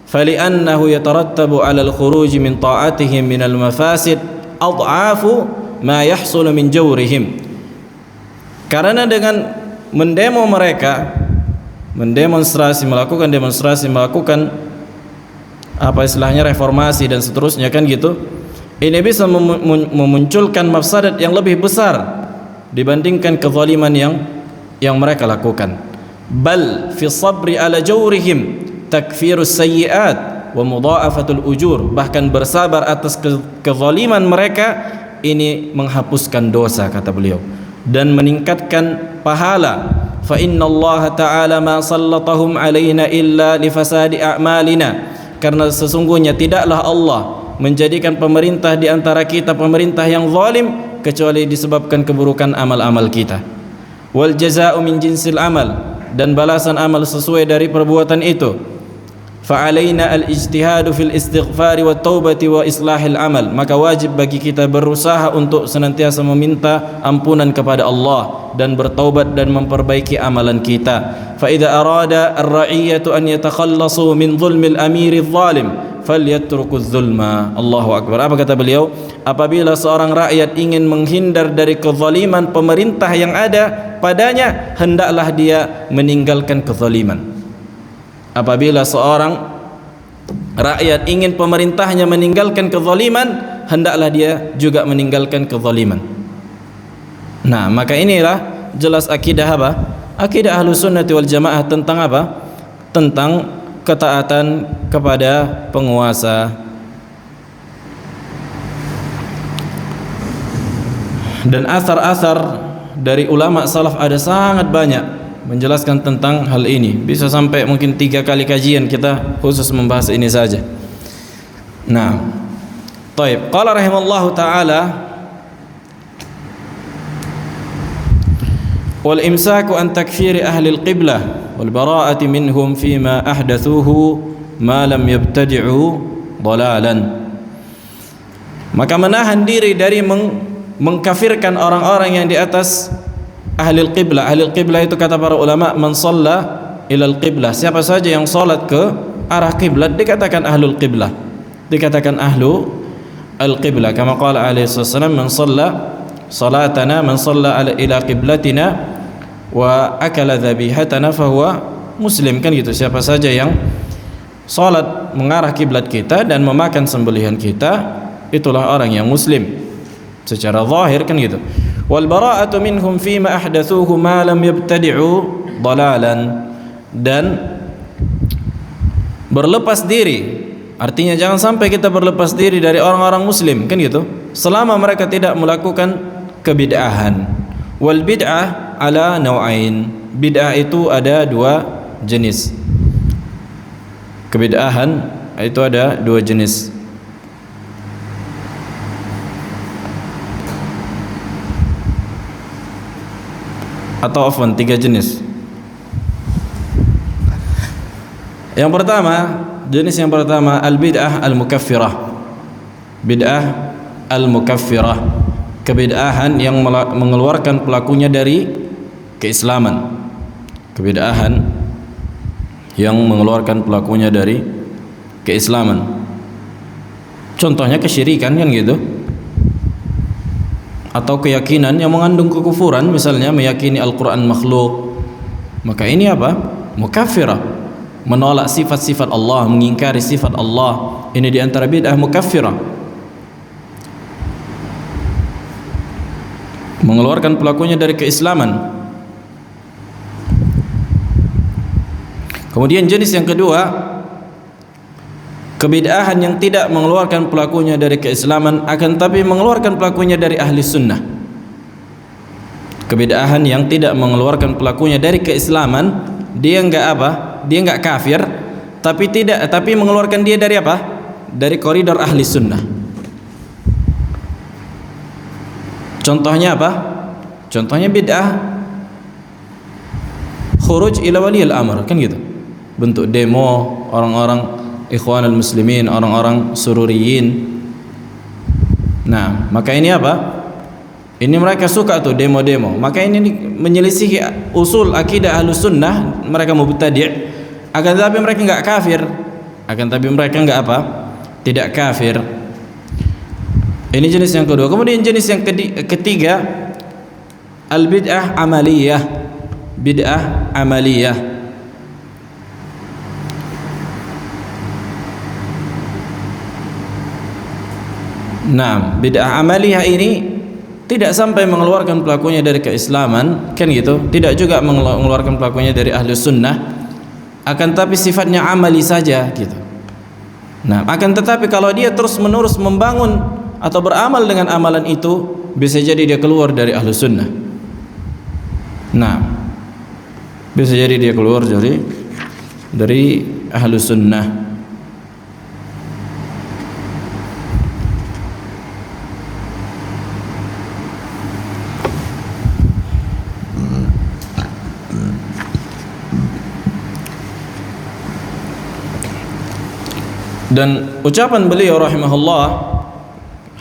fali'annahu yatarattabu 'ala al-khuruj min ta'atihim min al-mafasid ad'afu ma yahsulu min jawrihim. Karena dengan mendemo mereka, melakukan demonstrasi, melakukan apa istilahnya reformasi dan seterusnya, kan gitu, ini bisa memunculkan mafsadat yang lebih besar dibandingkan kezaliman yang mereka lakukan. Bal fi sabri ala jawrihim takfirus sayyi'at wa mudha'afatul ujur, bahkan bersabar atas kezaliman mereka ini menghapuskan dosa, kata beliau, dan meningkatkan pahala. Fa inna Allah ta'ala ma sallatahum alaina illa li fasadi a'malina, karena sesungguhnya tidaklah Allah menjadikan pemerintah di antara kita pemerintah yang zalim kecuali disebabkan keburukan amal-amal kita. Wal jazaa'u min jinsil amal, dan balasan amal sesuai dari perbuatan itu. Fa alaina al-ijtihadu fil istighfari wat taubati wa islahil amal, maka wajib bagi kita berusaha untuk senantiasa meminta ampunan kepada Allah dan bertaubat dan memperbaiki amalan kita. Fa idza arada ar-ra'iyatu an yatakhallasu min zulmil amiri adh-dhalim falyatruku adh-dhulma. Allahu akbar. Apa kata beliau? Apabila seorang rakyat ingin menghindar dari kezaliman pemerintah yang ada padanya, hendaklah dia meninggalkan kezaliman. Apabila seorang rakyat ingin pemerintahnya meninggalkan kezaliman, hendaklah dia juga meninggalkan kezaliman. Nah, maka inilah jelas akidah apa? Akidah Ahlussunnah wal Jamaah tentang apa? Tentang ketaatan kepada penguasa. Dan asar-asar dari ulama salaf ada sangat banyak menjelaskan tentang hal ini. Bisa sampai mungkin 3 kali kajian kita khusus membahas ini saja. Nah, taib. Qala rahimallahu ta'ala, wal imsaku an takfiri ahli al-qiblah wal bara'ati minhum fima ahdathuhu ma lam yabtadi'u dalalan. Maka menahan diri dari mengkafirkan orang-orang yang di atas ahlil qiblah. Ahlil qiblah itu kata para ulama, man shalla ilal qiblah, siapa saja yang salat ke arah qiblat dikatakan ahlul qiblah, dikatakan ahlu al-qiblah. Kama qala alaihi wasallam, man shalla salatana man shalla ila qiblatina wa akala dhabihatana fahuwa muslim, kan gitu. Siapa saja yang salat mengarah kiblat kita dan memakan sembelihan kita, itulah orang yang muslim secara zahir, kan gitu. Wal bara'atu minhum fima ahdatsuhu ma lam yabtadi'u dalalan, dan berlepas diri, artinya jangan sampai kita berlepas diri dari orang-orang muslim, kan gitu, selama mereka tidak melakukan kebid'ahan. Wal bid'ah ala nau'ain, bid'ah itu ada dua jenis. Kebid'ahan itu ada dua jenis. Atau afwan, tiga jenis. Yang pertama, jenis yang pertama al-bid'ah al-mukaffirah. Bid'ah al-mukaffirah, kebid'ahan yang mengeluarkan pelakunya dari keislaman. Kebid'ahan yang mengeluarkan pelakunya dari keislaman. Contohnya kesyirikan, kan gitu. Atau keyakinan yang mengandung kekufuran, misalnya meyakini Al-Quran makhluk, maka ini apa? Mukaffirah, menolak sifat-sifat Allah, mengingkari sifat Allah. Ini diantara bid'ah mukaffirah, mengeluarkan pelakunya dari keislaman. Kemudian jenis yang kedua, kebid'ahan yang tidak mengeluarkan pelakunya dari keislaman, akan tapi mengeluarkan pelakunya dari ahli sunnah. Kebid'ahan yang tidak mengeluarkan pelakunya dari keislaman, dia enggak apa? Dia enggak kafir, tapi mengeluarkan dia dari apa? Dari koridor ahli sunnah. Contohnya apa? Contohnya bid'ah khuruj ila waliyil amr, kan gitu. Bentuk demo orang-orang Ikhwanul Muslimin, orang-orang sururiyin. Nah, maka ini apa? Ini mereka suka tuh demo-demo. Maka ini menyelisihi usul akidah Ahlus Sunnah, mereka mubtadi'. Akan tapi mereka enggak kafir. Akan tapi mereka enggak apa? Tidak kafir. Ini jenis yang kedua. Kemudian jenis yang ketiga, al-bid'ah amaliyah. Bid'ah amaliyah. Nah, bid'ah amaliyah ini tidak sampai mengeluarkan pelakunya dari keislaman, kan gitu. Tidak juga mengeluarkan pelakunya dari ahli sunnah, akan tapi sifatnya amali saja, gitu. Nah, akan tetapi kalau dia terus menerus membangun atau beramal dengan amalan itu, bisa jadi dia keluar dari ahli sunnah. Nah, bisa jadi dia keluar dari ahli sunnah. Dan ucapan beliau rahimahullah,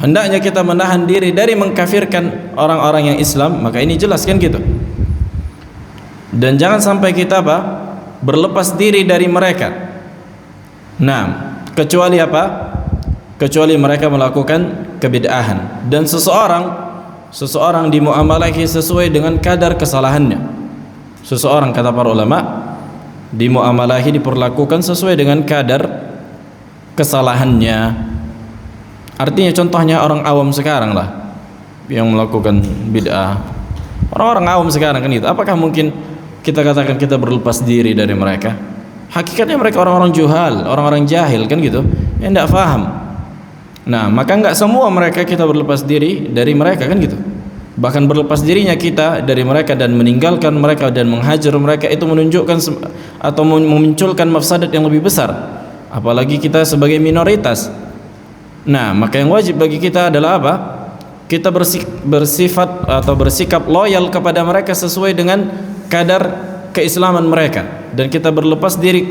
hendaknya kita menahan diri dari mengkafirkan orang-orang yang Islam, maka ini jelas, kan gitu. Dan jangan sampai kita apa? Berlepas diri dari mereka. Nah, kecuali apa? Kecuali mereka melakukan kebid'ahan. Dan seseorang dimuamalahi sesuai dengan kadar kesalahannya. Seseorang, kata para ulama, dimuamalahi, diperlakukan sesuai dengan kadar kesalahannya. Artinya contohnya orang awam sekarang lah yang melakukan bid'ah. Orang-orang awam sekarang, kan itu. Apakah mungkin kita katakan kita berlepas diri dari mereka? Hakikatnya mereka orang-orang juhal, orang-orang jahil, kan gitu, yang tidak faham. Nah, maka enggak semua mereka kita berlepas diri dari mereka, kan gitu. Bahkan berlepas dirinya kita dari mereka dan meninggalkan mereka dan menghajar mereka, itu menunjukkan atau memunculkan mafsadat yang lebih besar. Apalagi kita sebagai minoritas. Nah, maka yang wajib bagi kita adalah apa? Kita bersifat atau bersikap loyal kepada mereka sesuai dengan kadar keislaman mereka, dan kita berlepas diri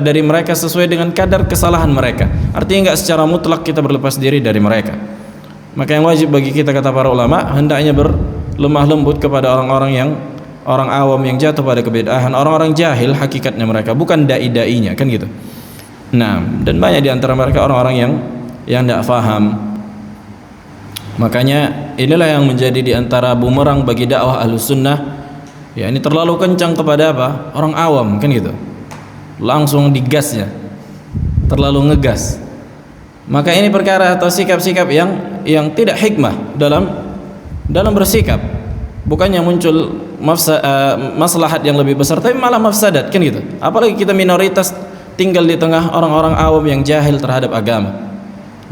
dari mereka sesuai dengan kadar kesalahan mereka. Artinya enggak secara mutlak kita berlepas diri dari mereka. Maka yang wajib bagi kita, kata para ulama, hendaknya lemah lembut kepada orang awam yang jatuh pada kebid'ahan, orang-orang jahil hakikatnya mereka, bukan dai-dainya, kan gitu. Nah, dan banyak di antara mereka orang-orang yang tidak faham. Makanya inilah yang menjadi di antara bumerang bagi dakwah Ahlus Sunnah. Ya, ini terlalu kencang kepada apa? Orang awam, kan gitu. Langsung digasnya. Terlalu ngegas. Maka ini perkara atau sikap-sikap yang tidak hikmah dalam bersikap. Bukannya muncul maslahat yang lebih besar, tapi malah mafsadat, kan gitu. Apalagi kita minoritas tinggal di tengah orang-orang awam yang jahil terhadap agama.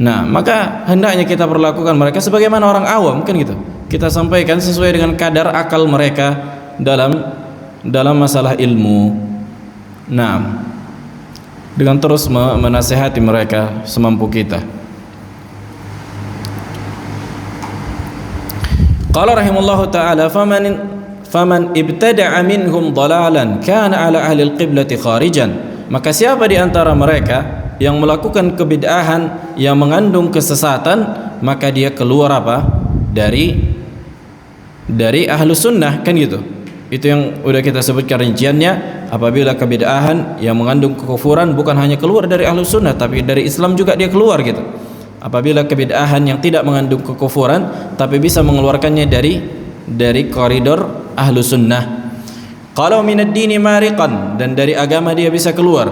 Nah, maka hendaknya kita perlakukan mereka sebagaimana orang awam, kan gitu. Kita sampaikan sesuai dengan kadar akal mereka dalam masalah ilmu. Nah, dengan terus menasihati mereka semampu kita. Qala rahimahullahu ta'ala faman ibtada'a minhum dalalan kana ala ahli al-qiblati kharijan. Maka siapa di antara mereka yang melakukan kebid'ahan yang mengandung kesesatan, maka dia keluar apa? Dari Ahlus Sunnah, kan gitu. Itu yang udah kita sebutkan rinciannya. Apabila kebid'ahan yang mengandung kekufuran, bukan hanya keluar dari Ahlus Sunnah, tapi dari Islam juga dia keluar, gitu. Apabila kebid'ahan yang tidak mengandung kekufuran tapi bisa mengeluarkannya dari koridor Ahlus Sunnah. Kalau minad dini mariqan, dan dari agama dia bisa keluar.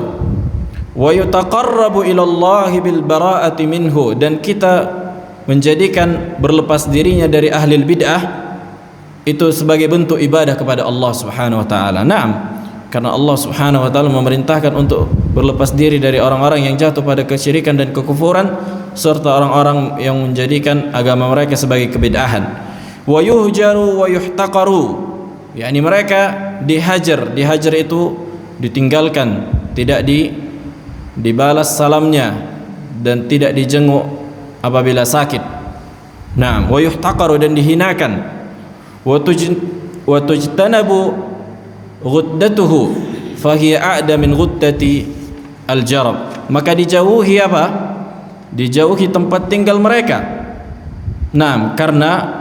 Wa yutaqarrabu ila Allah bil bara'ati minhu, dan kita menjadikan berlepas dirinya dari ahli bid'ah itu sebagai bentuk ibadah kepada Allah Subhanahu wa taala. Naam, karena Allah Subhanahu wa taala memerintahkan untuk berlepas diri dari orang-orang yang jatuh pada kesyirikan dan kekufuran, serta orang-orang yang menjadikan agama mereka sebagai kebid'ahan. Wa yuhjaru wa yuhtaqaru, yakni mereka dihajar itu ditinggalkan, tidak dibalas salamnya, dan tidak dijenguk apabila sakit. Nah, wa yuhtaqaru, dan dihinakan. Wa tujtanabu ghuddatuhu fahiya a'da min ghuddati al-jarab. Maka dijauhi apa? Dijauhi tempat tinggal mereka. Nah, karena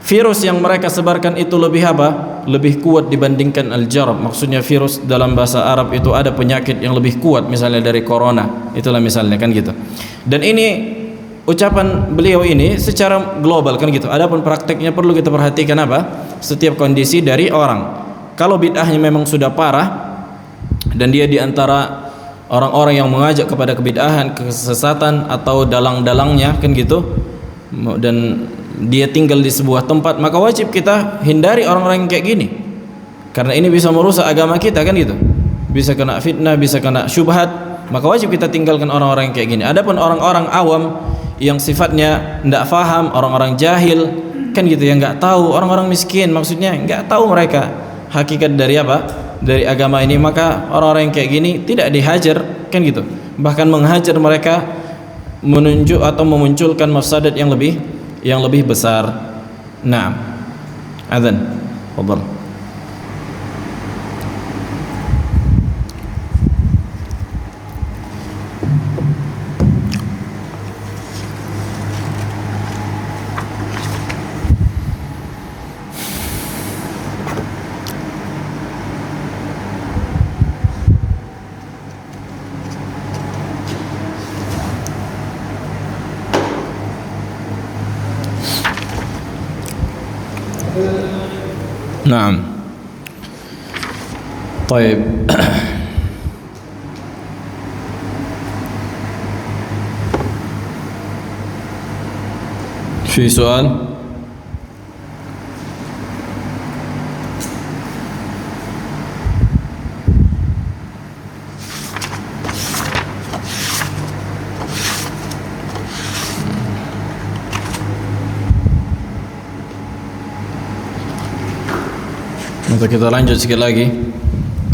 virus yang mereka sebarkan itu lebih apa? Lebih kuat dibandingkan al-jarab. Maksudnya virus dalam bahasa Arab itu ada penyakit yang lebih kuat, misalnya dari corona. Itulah misalnya, kan gitu. Dan ini ucapan beliau ini secara global, kan gitu. Adapun prakteknya perlu kita perhatikan apa? Setiap kondisi dari orang. Kalau bid'ahnya memang sudah parah dan dia di antara orang-orang yang mengajak kepada kebid'ahan, kesesatan atau dalang-dalangnya, kan gitu, dan dia tinggal di sebuah tempat, maka wajib kita hindari orang-orang yang kayak gini, karena ini bisa merusak agama kita, kan gitu. Bisa kena fitnah, bisa kena syubhat, maka wajib kita tinggalkan orang-orang yang kayak gini. Adapun orang-orang awam yang sifatnya tidak faham, orang-orang jahil, kan gitu, yang nggak tahu, orang-orang miskin, maksudnya nggak tahu mereka hakikat dari apa, dari agama ini, maka orang-orang yang kayak gini tidak dihajar, kan gitu. Bahkan menghajar mereka menunjuk atau memunculkan mafsadat yang lebih besar. Nah, adzan, fadhal. نعم طيب في سؤال؟ Untuk kita lanjut sikit lagi.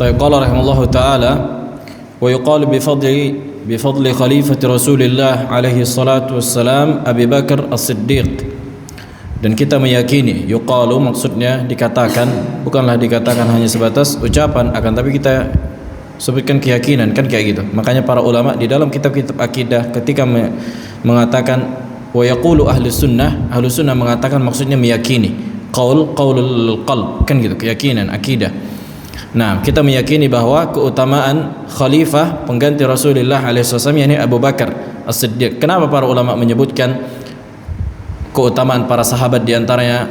Qala rahimallahu ta'ala wa yuqalu bifadli khalifati Rasulillah alaihi salatu wassalam Abi Bakar As-Siddiq. Dan kita meyakini, yuqalu maksudnya dikatakan, bukanlah dikatakan hanya sebatas ucapan, akan tapi kita sebutkan keyakinan, kan kayak gitu. Makanya para ulama di dalam kitab-kitab akidah ketika mengatakan wa yaqulu ahli sunnah mengatakan maksudnya meyakini. qaulul qalb, kan gitu, keyakinan, akidah. Nah, kita meyakini bahwa keutamaan khalifah pengganti Rasulullah SAW yakni Abu Bakar As-Siddiq. Kenapa para ulama menyebutkan keutamaan para sahabat di antaranya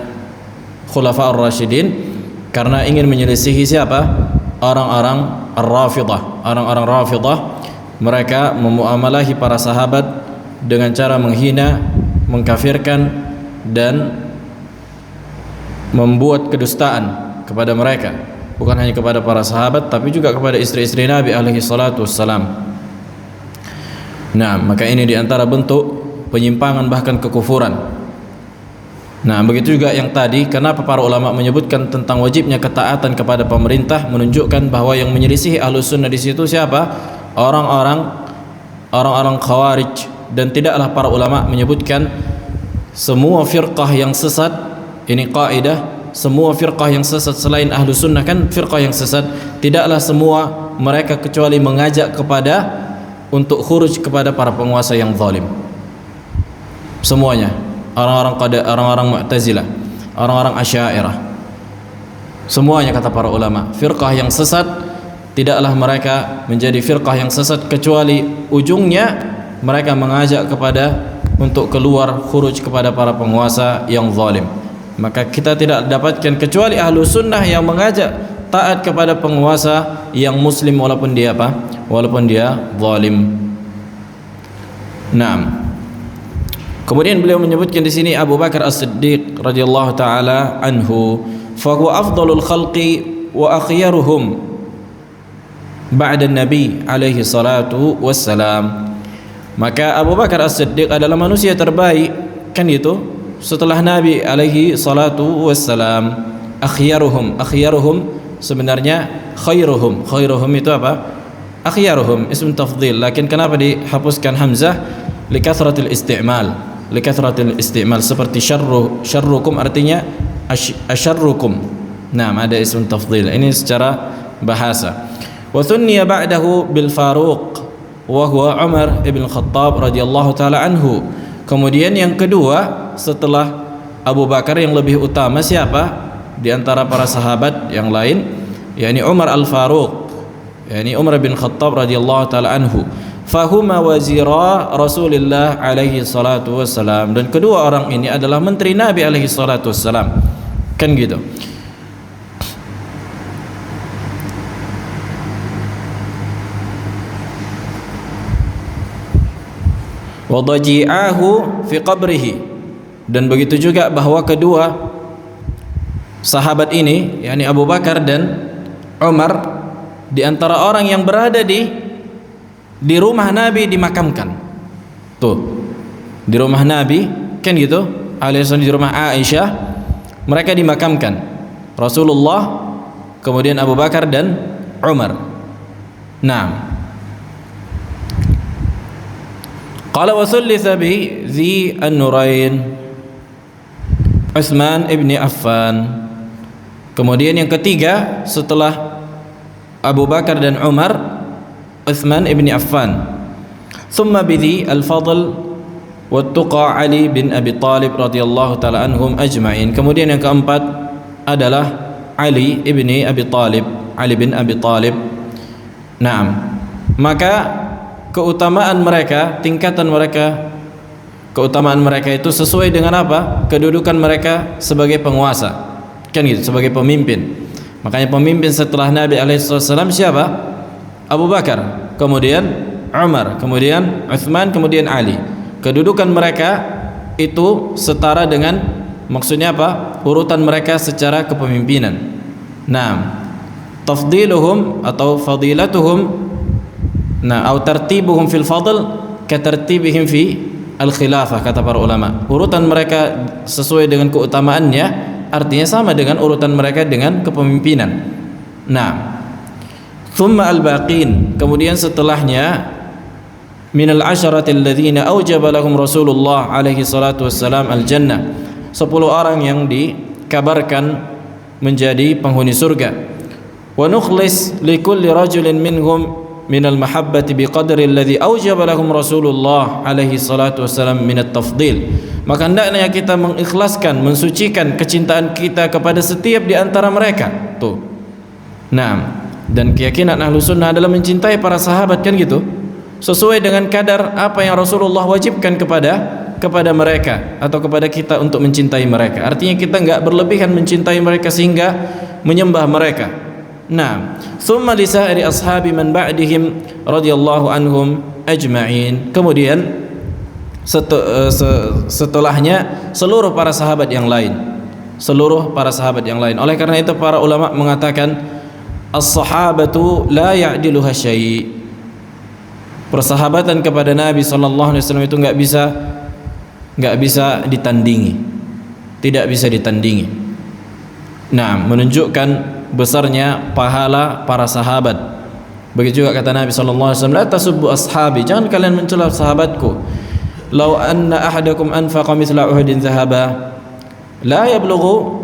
Khulafaur Rasyidin? Karena ingin menyelisihi siapa? Orang-orang Ar-Rafidah. Orang-orang Rafidah mereka memuamalahi para sahabat dengan cara menghina, mengkafirkan dan membuat kedustaan kepada mereka. Bukan hanya kepada para sahabat tapi juga kepada istri-istri Nabi alaihi salatu wassalam. Nah, maka ini diantara bentuk penyimpangan bahkan kekufuran. Nah, begitu juga yang tadi, kenapa para ulama menyebutkan tentang wajibnya ketaatan kepada pemerintah, menunjukkan bahwa yang menyelisihi Ahlus Sunnah di situ siapa? Orang-orang Khawarij. Dan tidaklah para ulama menyebutkan semua firqah yang sesat, ini kaidah, semua firqah yang sesat selain ahlu sunnah kan firqah yang sesat, tidaklah semua mereka kecuali mengajak kepada untuk khuruj kepada para penguasa yang zalim. Semuanya, orang-orang Mu'tazilah, orang-orang Asy'ariyah, semuanya kata para ulama, firqah yang sesat tidaklah mereka menjadi firqah yang sesat kecuali ujungnya mereka mengajak kepada untuk keluar khuruj kepada para penguasa yang zalim. Maka kita tidak dapatkan kecuali ahlu sunnah yang mengajak taat kepada penguasa yang muslim walaupun dia apa? Walaupun dia zalim. Naam. Kemudian beliau menyebutkan di sini Abu Bakar As-Siddiq radhiyallahu taala anhu, fa huwa afdalul khalqi wa akhyaruhum ba'da Nabi alaihi salatu wassalam. Maka Abu Bakar As-Siddiq adalah manusia terbaik, kan itu? Setelah Nabi alaihi salatu wassalam. Akhyaruhum sebenarnya khairuhum itu apa? Akhyaruhum ism tafdhil, lakin kenapa dihapuskan hamzah? Likathratil isti'mal, seperti syarrukum artinya asyarrukum. Nah, ada ism tafdhil, ini secara bahasa. Wa thunniya ba'dahu bil Faruq wa huwa Umar ibn Khattab radhiyallahu taala anhu. Kemudian yang kedua setelah Abu Bakar yang lebih utama siapa di antara para sahabat yang lain? yakni Umar Al-Faruq, yakni Umar bin Khattab radhiyallahu taala anhu. Fahuma wazira Rasulullah alaihi salatu wassalam, dan kedua orang ini adalah menteri Nabi alaihi salatu wassalam. Kan gitu. Wadaji'ahu fi qabrihi, dan begitu juga bahwa kedua sahabat ini yakni Abu Bakar dan Umar di antara orang yang berada di rumah Nabi dimakamkan. Tuh, di rumah Nabi kan gitu, alias di rumah Aisyah mereka dimakamkan. Rasulullah, kemudian Abu Bakar dan Umar. Nah, qala wa thulitha bi Dzi An-Nurain Utsman ibn Affan. Kemudian yang ketiga setelah Abu Bakar dan Umar, Utsman ibn Affan. Thumma bi Dzi Al-Fadl wa Tuqa Ali bin Abi Talib radhiyallahu taala anhum ajma'in. Kemudian yang keempat adalah Ali ibni Abi Talib, Ali bin Abi Talib. Naam. Maka keutamaan mereka, keutamaan mereka itu sesuai dengan apa? Kedudukan mereka sebagai penguasa, kan gitu, sebagai pemimpin. Makanya pemimpin setelah Nabi alaihissalam siapa? Abu Bakar, kemudian Umar, kemudian Utsman, kemudian Ali. Kedudukan mereka itu setara dengan, maksudnya apa? Urutan mereka secara kepemimpinan. Nah, tafdiluhum atau fadilatuhum, nah, atau tartibuhum fil fadl katartibihim fi al-khilafah, kata para ulama. Urutan mereka sesuai dengan keutamaannya, artinya sama dengan urutan mereka dengan kepemimpinan. Nah, thumma al-baqin, kemudian setelahnya min al-asharati alladhina awjaba lahum Rasulullah alaihi salatu wassalam al-jannah, 10 orang yang dikabarkan menjadi penghuni surga. Wa nukhlis li kulli rajulin minhum minal mahabbati biqadri alladhi awjaba lahum Rasulullah alaihi salatu wassalam minat tafdil. Maka hendaknya kita mengikhlaskan, mensucikan kecintaan kita kepada setiap di antara mereka. Tuh. Nah, dan keyakinan ahlu sunnah adalah mencintai para sahabat, kan gitu, sesuai dengan kadar apa yang Rasulullah wajibkan kepada mereka atau kepada kita untuk mencintai mereka. Artinya kita enggak berlebihan mencintai mereka sehingga menyembah mereka. Nah, thumma li sa'iri ashabi man ba'dihim radhiyallahu anhum ajma'in. Kemudian setelahnya seluruh para sahabat yang lain. Seluruh para sahabat yang lain. Oleh karena itu para ulama mengatakan as-sahabatu la ya'diluha syai'. Persahabatan kepada Nabi sallallahu alaihi wasallam itu enggak bisa ditandingi. Tidak bisa ditandingi. Nah, menunjukkan besarnya pahala para sahabat. Begitu juga kata Nabi sallallahu alaihi wasallam, la tasubbu ashabi, jangan kalian mencela sahabatku. Law anna ahadakum anfaqa mithla uhudin dhahaba la yablughu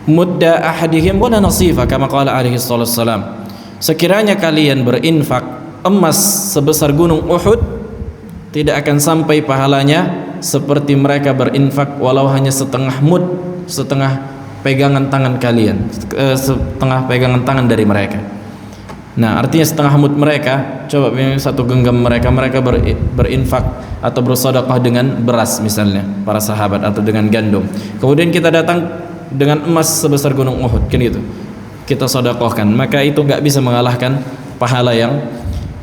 mudda ahadihim wala nasifa, kama qala alaihi salatu wassalam. Sekiranya kalian berinfak emas sebesar gunung Uhud, tidak akan sampai pahalanya seperti mereka berinfak walau hanya setengah mud, setengah pegangan tangan kalian, setengah pegangan tangan dari mereka. Nah, artinya setengah mud mereka, coba satu genggam mereka berinfak atau bersedekah dengan beras misalnya, para sahabat, atau dengan gandum. Kemudian kita datang dengan emas sebesar gunung Uhud, kan gitu, kita sedekahkan, maka itu enggak bisa mengalahkan pahala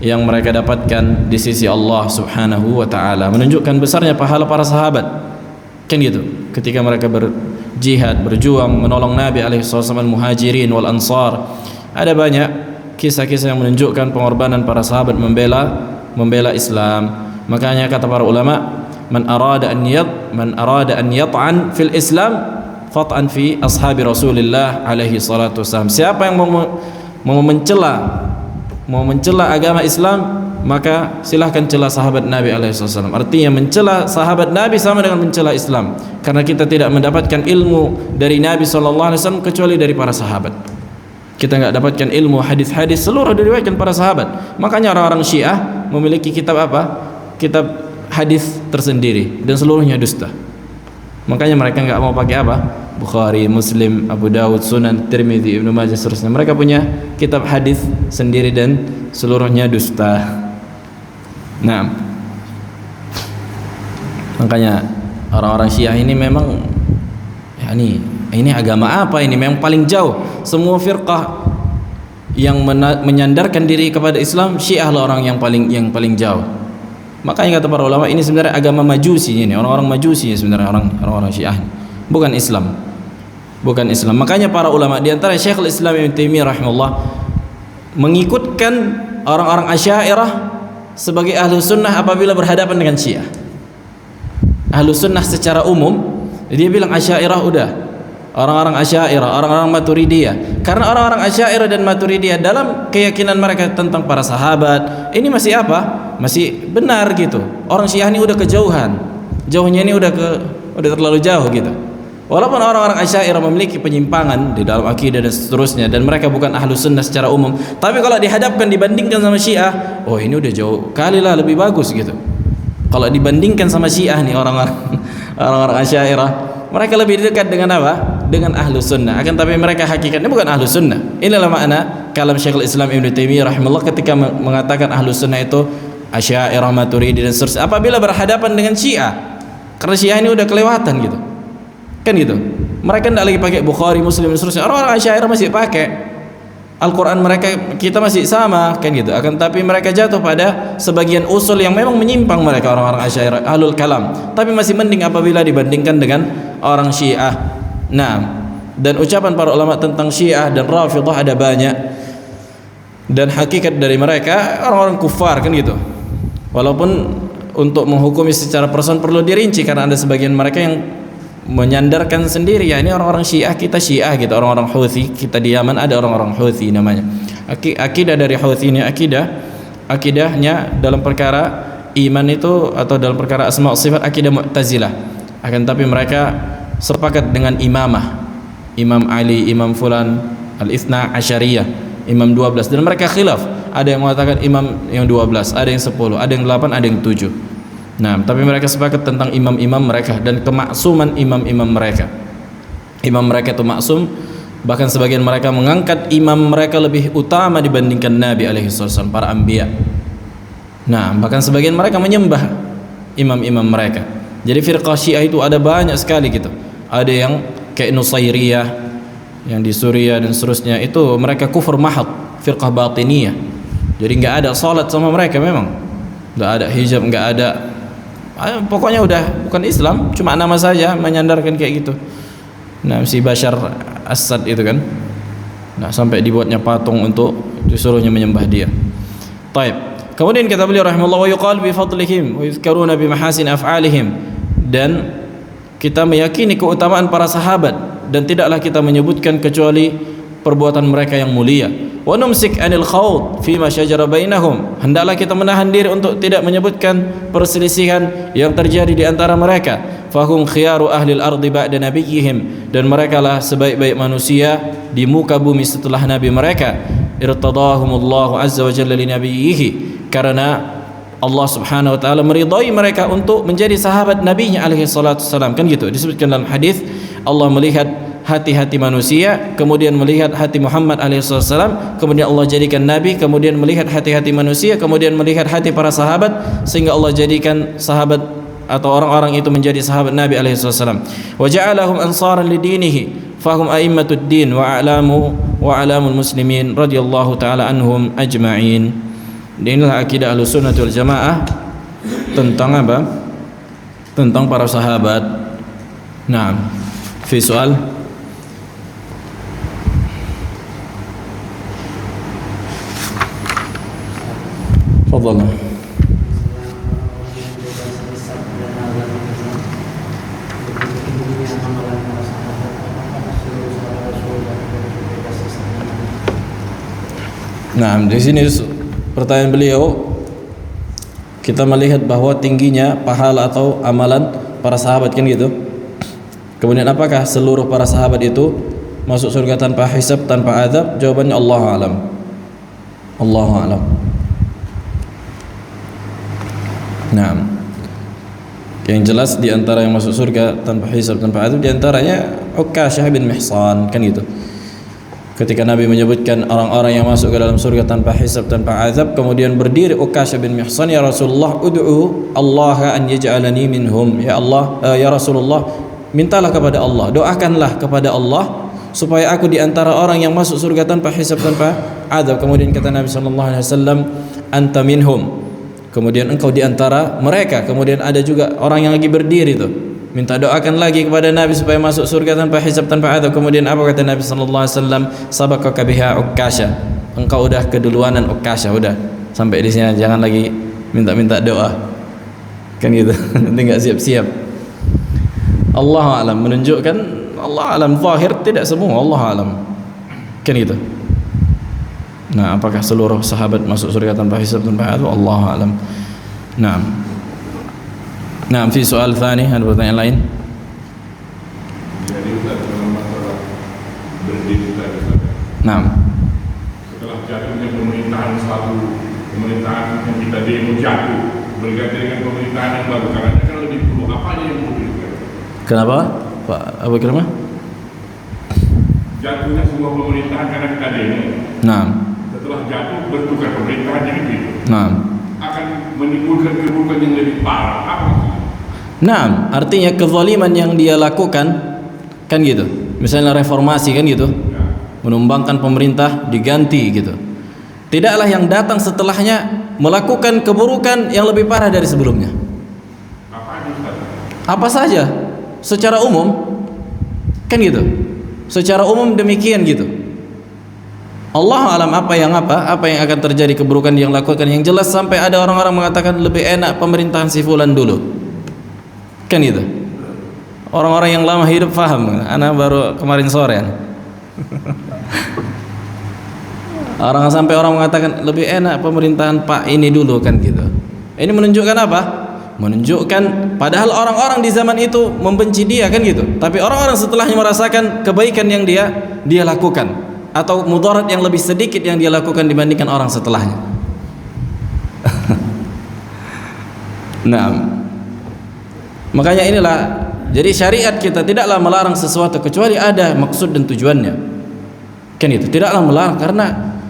yang mereka dapatkan di sisi Allah Subhanahu wa taala. Menunjukkan besarnya pahala para sahabat, kan gitu, ketika mereka berjihad, berjuang menolong Nabi alaihi wasallam, muhajirin wal ansar. Ada banyak kisah-kisah yang menunjukkan pengorbanan para sahabat membela Islam. Makanya kata para ulama, man arada an yat'an fil Islam fat'an fi ashabi Rasulillah alaihi salatu wasallam. Siapa yang mau mencela agama Islam, maka silahkan cela sahabat Nabi alaihissalam. Artinya mencela sahabat Nabi sama dengan mencela Islam, karena kita tidak mendapatkan ilmu dari Nabi SAW kecuali dari para sahabat. Kita enggak dapatkan ilmu hadis-hadis seluruh diriwayatkan para sahabat. Makanya orang-orang Syiah memiliki kitab apa? Kitab hadis tersendiri dan seluruhnya dusta. Makanya mereka enggak mau pakai apa? Bukhari, Muslim, Abu Dawud, Sunan, Tirmidzi, Ibnu Majah, seterusnya. Mereka punya kitab hadis sendiri dan seluruhnya dusta. Nah, makanya orang-orang Syiah ini memang ini agama apa ini? Memang paling jauh. Semua firqah yang menyandarkan diri kepada Islam, Syiah lah orang yang paling jauh. Makanya kata para ulama, ini sebenarnya agama Majusi ini, orang-orang Majusi sebenarnya orang-orang Syiah, bukan Islam. Bukan Islam. Makanya para ulama di antara Syekhul Islam Ibnu Taimiyah rahimahullah mengikutkan orang-orang Asy'ariyah sebagai ahlu sunnah apabila berhadapan dengan Syiah. Ahlu sunnah secara umum dia bilang Asy'ariyah udah, orang-orang Asy'ariyah, orang-orang Maturidiyah. Karena orang-orang Asy'ariyah dan Maturidiyah dalam keyakinan mereka tentang para sahabat ini masih apa? Masih benar gitu. Orang Syiah ini udah kejauhan. Jauhnya ini udah terlalu jauh gitu. Walaupun orang-orang Asy'ariyah memiliki penyimpangan di dalam akidah dan seterusnya, dan mereka bukan ahlu sunnah secara umum, tapi kalau dihadapkan, dibandingkan sama Syiah, oh ini udah jauh kali lah lebih bagus gitu. Kalau dibandingkan sama Syiah nih, orang-orang Asy'ariyah, mereka lebih dekat dengan apa? Dengan ahlu sunnah. Akan tapi mereka hakikatnya bukan ahlu sunnah. Inilah makna kalam Syekhul Islam Ibnu Taimiyah rahimahullah ketika mengatakan ahlu sunnah itu Asy'ariyah, Maturidi dan seterusnya apabila berhadapan dengan Syiah. Karena Syiah ini udah kelewatan gitu. Kan gitu. Mereka tidak lagi pakai Bukhari, Muslim dan seterusnya. Orang-orang Asy'ariyah masih pakai Al-Quran, mereka kita masih sama, kan gitu. Akan tapi mereka jatuh pada sebagian usul yang memang menyimpang, mereka orang-orang Asy'ariyah, ahlul kalam. Tapi masih mending apabila dibandingkan dengan orang Syiah. Nah, dan ucapan para ulama tentang Syiah dan Rafidhah ada banyak. Dan hakikat dari mereka orang-orang kufar, kan gitu. Walaupun untuk menghukumi secara person perlu dirinci, karena ada sebagian mereka yang menyandarkan sendiri, ya ini orang-orang Syiah, kita Syiah gitu, orang-orang Houthi, kita di Yaman ada orang-orang Houthi namanya. Akidah dari Houthi ini akidahnya dalam perkara iman itu atau dalam perkara asma sifat akidah Mu'tazilah. Akan tapi mereka sepakat dengan imamah, Imam Ali, Imam Fulan, Al-Ithna Asyariyah, Imam 12, dan mereka khilaf ada yang mengatakan imam yang 12, ada yang 10, ada yang 8, ada yang 7. Nah, tapi mereka sepakat tentang imam-imam mereka dan kemaksuman imam-imam mereka. Imam mereka itu maksum, bahkan sebagian mereka mengangkat imam mereka lebih utama dibandingkan Nabi alaihi wasallam, para anbiya. Nah, bahkan sebagian mereka menyembah imam-imam mereka. Jadi firqah Syiah itu ada banyak sekali gitu. Ada yang kayak Nusairiyah yang di Suriah dan seterusnya, itu mereka kufur mahad, firqah batiniyah. Jadi nggak ada salat sama mereka, memang nggak ada hijab, nggak ada, pokoknya udah bukan Islam, cuma nama saja menyandarkan kayak gitu. Nah, si Bashar Assad itu kan, nah sampai dibuatnya patung untuk disuruhnya menyembah dia. Taib. Kemudian kata beliau rahimahullah, wa yuqal bi fadlihim wa yuzkaruna bi mahasin af'alihim, dan kita meyakini keutamaan para sahabat dan tidaklah kita menyebutkan kecuali perbuatan mereka yang mulia. Wa numsik anil khawd fi ma syajara bainahum, hendaklah kita menahan diri untuk tidak menyebutkan perselisihan yang terjadi di antara mereka. Fahum khiyaru ahli al-ardi ba'da nabiyihim, dan merekalah sebaik-baik manusia di muka bumi setelah nabi mereka. Irtadahumullahu azza wa jalla li nabiyhi, karena Allah subhanahu wa ta'ala meridai mereka untuk menjadi sahabat nabinya alaihi salatu wassalam, kan gitu disebutkan dalam hadis. Allah melihat hati-hati manusia, kemudian melihat hati Muhammad alaihi salatu wassalam, kemudian Allah jadikan nabi, kemudian melihat hati-hati manusia, kemudian melihat hati para sahabat, sehingga Allah jadikan sahabat atau orang-orang itu menjadi sahabat Nabi alaihi salatu wassalam. Wa ja'alahum ansaran lidinihi fahum a'immatud din wa a'lamul muslimin radhiyallahu ta'ala anhum ajma'in. Inilah akidah Ahlussunnah wal Jamaah tentang apa? Tentang para sahabat. Nah, fi soal. Fadhal. Nah, di sini pertanyaan beliau, kita melihat bahwa tingginya pahala atau amalan para sahabat, kan gitu. Kemudian apakah seluruh para sahabat itu masuk surga tanpa hisab, tanpa azab? Jawabannya Allahu a'lam. Allahu a'lam. Nah, yang jelas di antara yang masuk surga tanpa hisab, tanpa azab, di antaranya Ukasyah bin Mihsan, kan gitu. Ketika Nabi menyebutkan orang-orang yang masuk ke dalam surga tanpa hisab, tanpa azab, kemudian berdiri Ukasyah bin Mihsan, ya Rasulullah, ud'u Allah an yaj'alani minhum. Ya Allah, ya Rasulullah, mintalah kepada Allah, doakanlah kepada Allah supaya aku di antara orang yang masuk surga tanpa hisab, tanpa azab. Kemudian kata Nabi sallallahu alaihi wasallam, anta minhum. Kemudian engkau di antara mereka. Kemudian ada juga orang yang lagi berdiri tuh, minta doakan lagi kepada Nabi supaya masuk surga tanpa hisab, tanpa azab. Kemudian apa kata Nabi sallallahu alaihi wasallam? Sabaqaka biha Ukasyah. Engkau udah keduluanan Ukasyah, udah sampai di sini, jangan lagi minta-minta doa. Kan gitu. Nanti enggak siap-siap. Allahu a'lam, menunjukkan Allah alam zahir, tidak semua, Allah alam. Kan gitu. Nah, apakah seluruh sahabat masuk surga tanpa hisab, tanpa azab? Allah alam. Nah. Nah, fi soal tsani, ada pertanyaan lain? Jadi dalam masalah berdiri tadi. Nah. Setelah jatuhnya pemerintahan satu pemerintahan yang kita demo jatuh, berganti dengan pemerintahan yang baru, karena kan lebih perlu apa aja yang perlu dilakukan? Kenapa, Pak Abu Kirma? Jatuhnya semua pemerintahan karena kita demo. Nah. Setelah jatuh bertukar pemerintahan jadi begitu. Nah. Akan menimbulkan keburukan yang lebih parah. Apa maksudnya? Nah, artinya kezaliman yang dia lakukan, kan gitu. Misalnya reformasi, kan gitu. Menumbangkan pemerintah, diganti gitu. Tidaklah yang datang setelahnya melakukan keburukan yang lebih parah dari sebelumnya. Apa saja? Secara umum, kan gitu. Secara umum demikian gitu. Allah alam apa yang akan terjadi keburukan yang lakukan. Yang jelas sampai ada orang-orang mengatakan lebih enak pemerintahan si fulan dulu. Kan itu. Orang-orang yang lama hidup paham. Anak baru kemarin sore. Sampai orang mengatakan lebih enak pemerintahan Pak ini dulu, kan gitu. Ini menunjukkan apa? Menunjukkan padahal orang-orang di zaman itu membenci dia, kan gitu. Tapi orang-orang setelahnya merasakan kebaikan yang dia lakukan. atau mudarat yang lebih sedikit yang dia lakukan dibandingkan orang setelahnya. Nah, makanya inilah, jadi syariat kita tidaklah melarang sesuatu kecuali ada maksud dan tujuannya. Kan itu, tidaklah melarang karena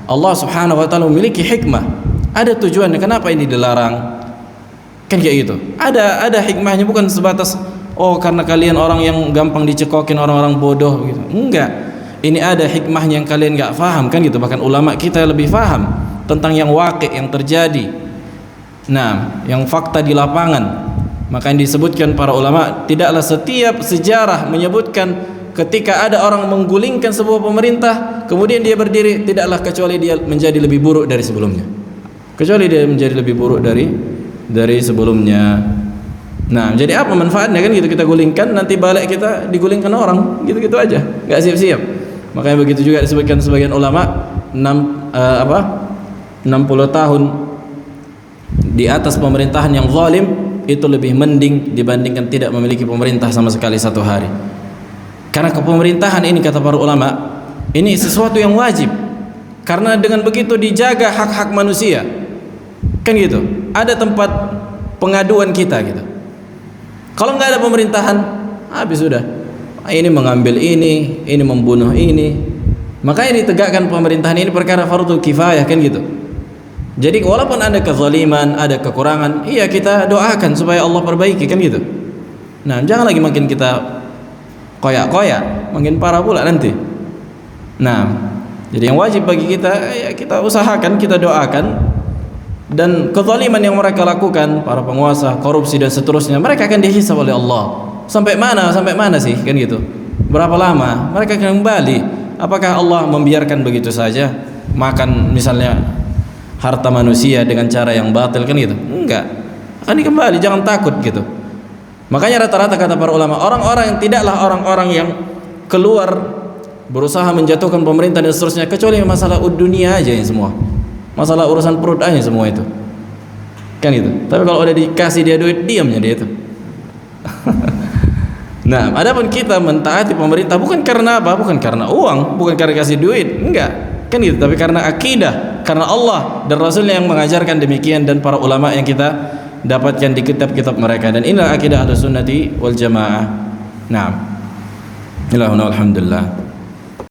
Allah Subhanahu wa taala memiliki hikmah. Ada tujuannya kenapa ini dilarang. Kan kayak gitu. Ada hikmahnya, bukan sebatas oh karena kalian orang yang gampang dicekokin, orang-orang bodoh gitu. Enggak. Ini ada hikmahnya yang kalian enggak paham kan gitu. Bahkan ulama kita lebih paham tentang yang waqi' yang terjadi. Nah, yang fakta di lapangan. Maka yang disebutkan para ulama, tidaklah setiap sejarah menyebutkan ketika ada orang menggulingkan sebuah pemerintah kemudian dia berdiri, tidaklah kecuali dia menjadi lebih buruk dari sebelumnya. Kecuali dia menjadi lebih buruk dari sebelumnya. Nah, jadi apa manfaatnya kan gitu, kita gulingkan nanti balik kita digulingkan orang, gitu-gitu aja, nggak siap-siap. Makanya begitu juga disebutkan sebagian ulama 60 tahun di atas pemerintahan yang zalim itu lebih mending dibandingkan tidak memiliki pemerintah sama sekali satu hari. Karena kepemerintahan ini kata para ulama ini sesuatu yang wajib, karena dengan begitu dijaga hak-hak manusia kan gitu, ada tempat pengaduan kita gitu. Kalau nggak ada pemerintahan habis sudah, ini mengambil ini membunuh ini. Makanya ditegakkan pemerintahan ini perkara fardhu kifayah kan gitu. Jadi walaupun ada kezaliman, ada kekurangan, iya kita doakan supaya Allah perbaiki kan gitu. Nah, jangan lagi makin kita koyak-koyak, makin parah pula nanti. Nah, jadi yang wajib bagi kita ya kita usahakan, kita doakan. Dan kezaliman yang mereka lakukan, para penguasa, korupsi dan seterusnya, mereka akan dihisab oleh Allah. Sampai mana sih kan gitu. Berapa lama mereka akan kembali? Apakah Allah membiarkan begitu saja makan misalnya harta manusia dengan cara yang batil kan gitu? Enggak. Akan dikembali, jangan takut gitu. Makanya rata-rata kata para ulama, orang-orang yang tidaklah orang-orang yang keluar berusaha menjatuhkan pemerintah dan seterusnya kecuali masalah dunia aja yang semua. Masalah urusan perut aja semua itu. Kan gitu. Tapi kalau udah dikasih dia duit, diamnya dia itu. Nah, adapun kita mentaati pemerintah bukan karena apa? Bukan karena uang, bukan karena kasih duit, enggak. Kan gitu, tapi karena akidah, karena Allah dan Rasulnya yang mengajarkan demikian dan para ulama yang kita dapatkan di kitab-kitab mereka. Dan inilah akidah Ahlussunnati wal Jamaah. Nah, alhamdulillah.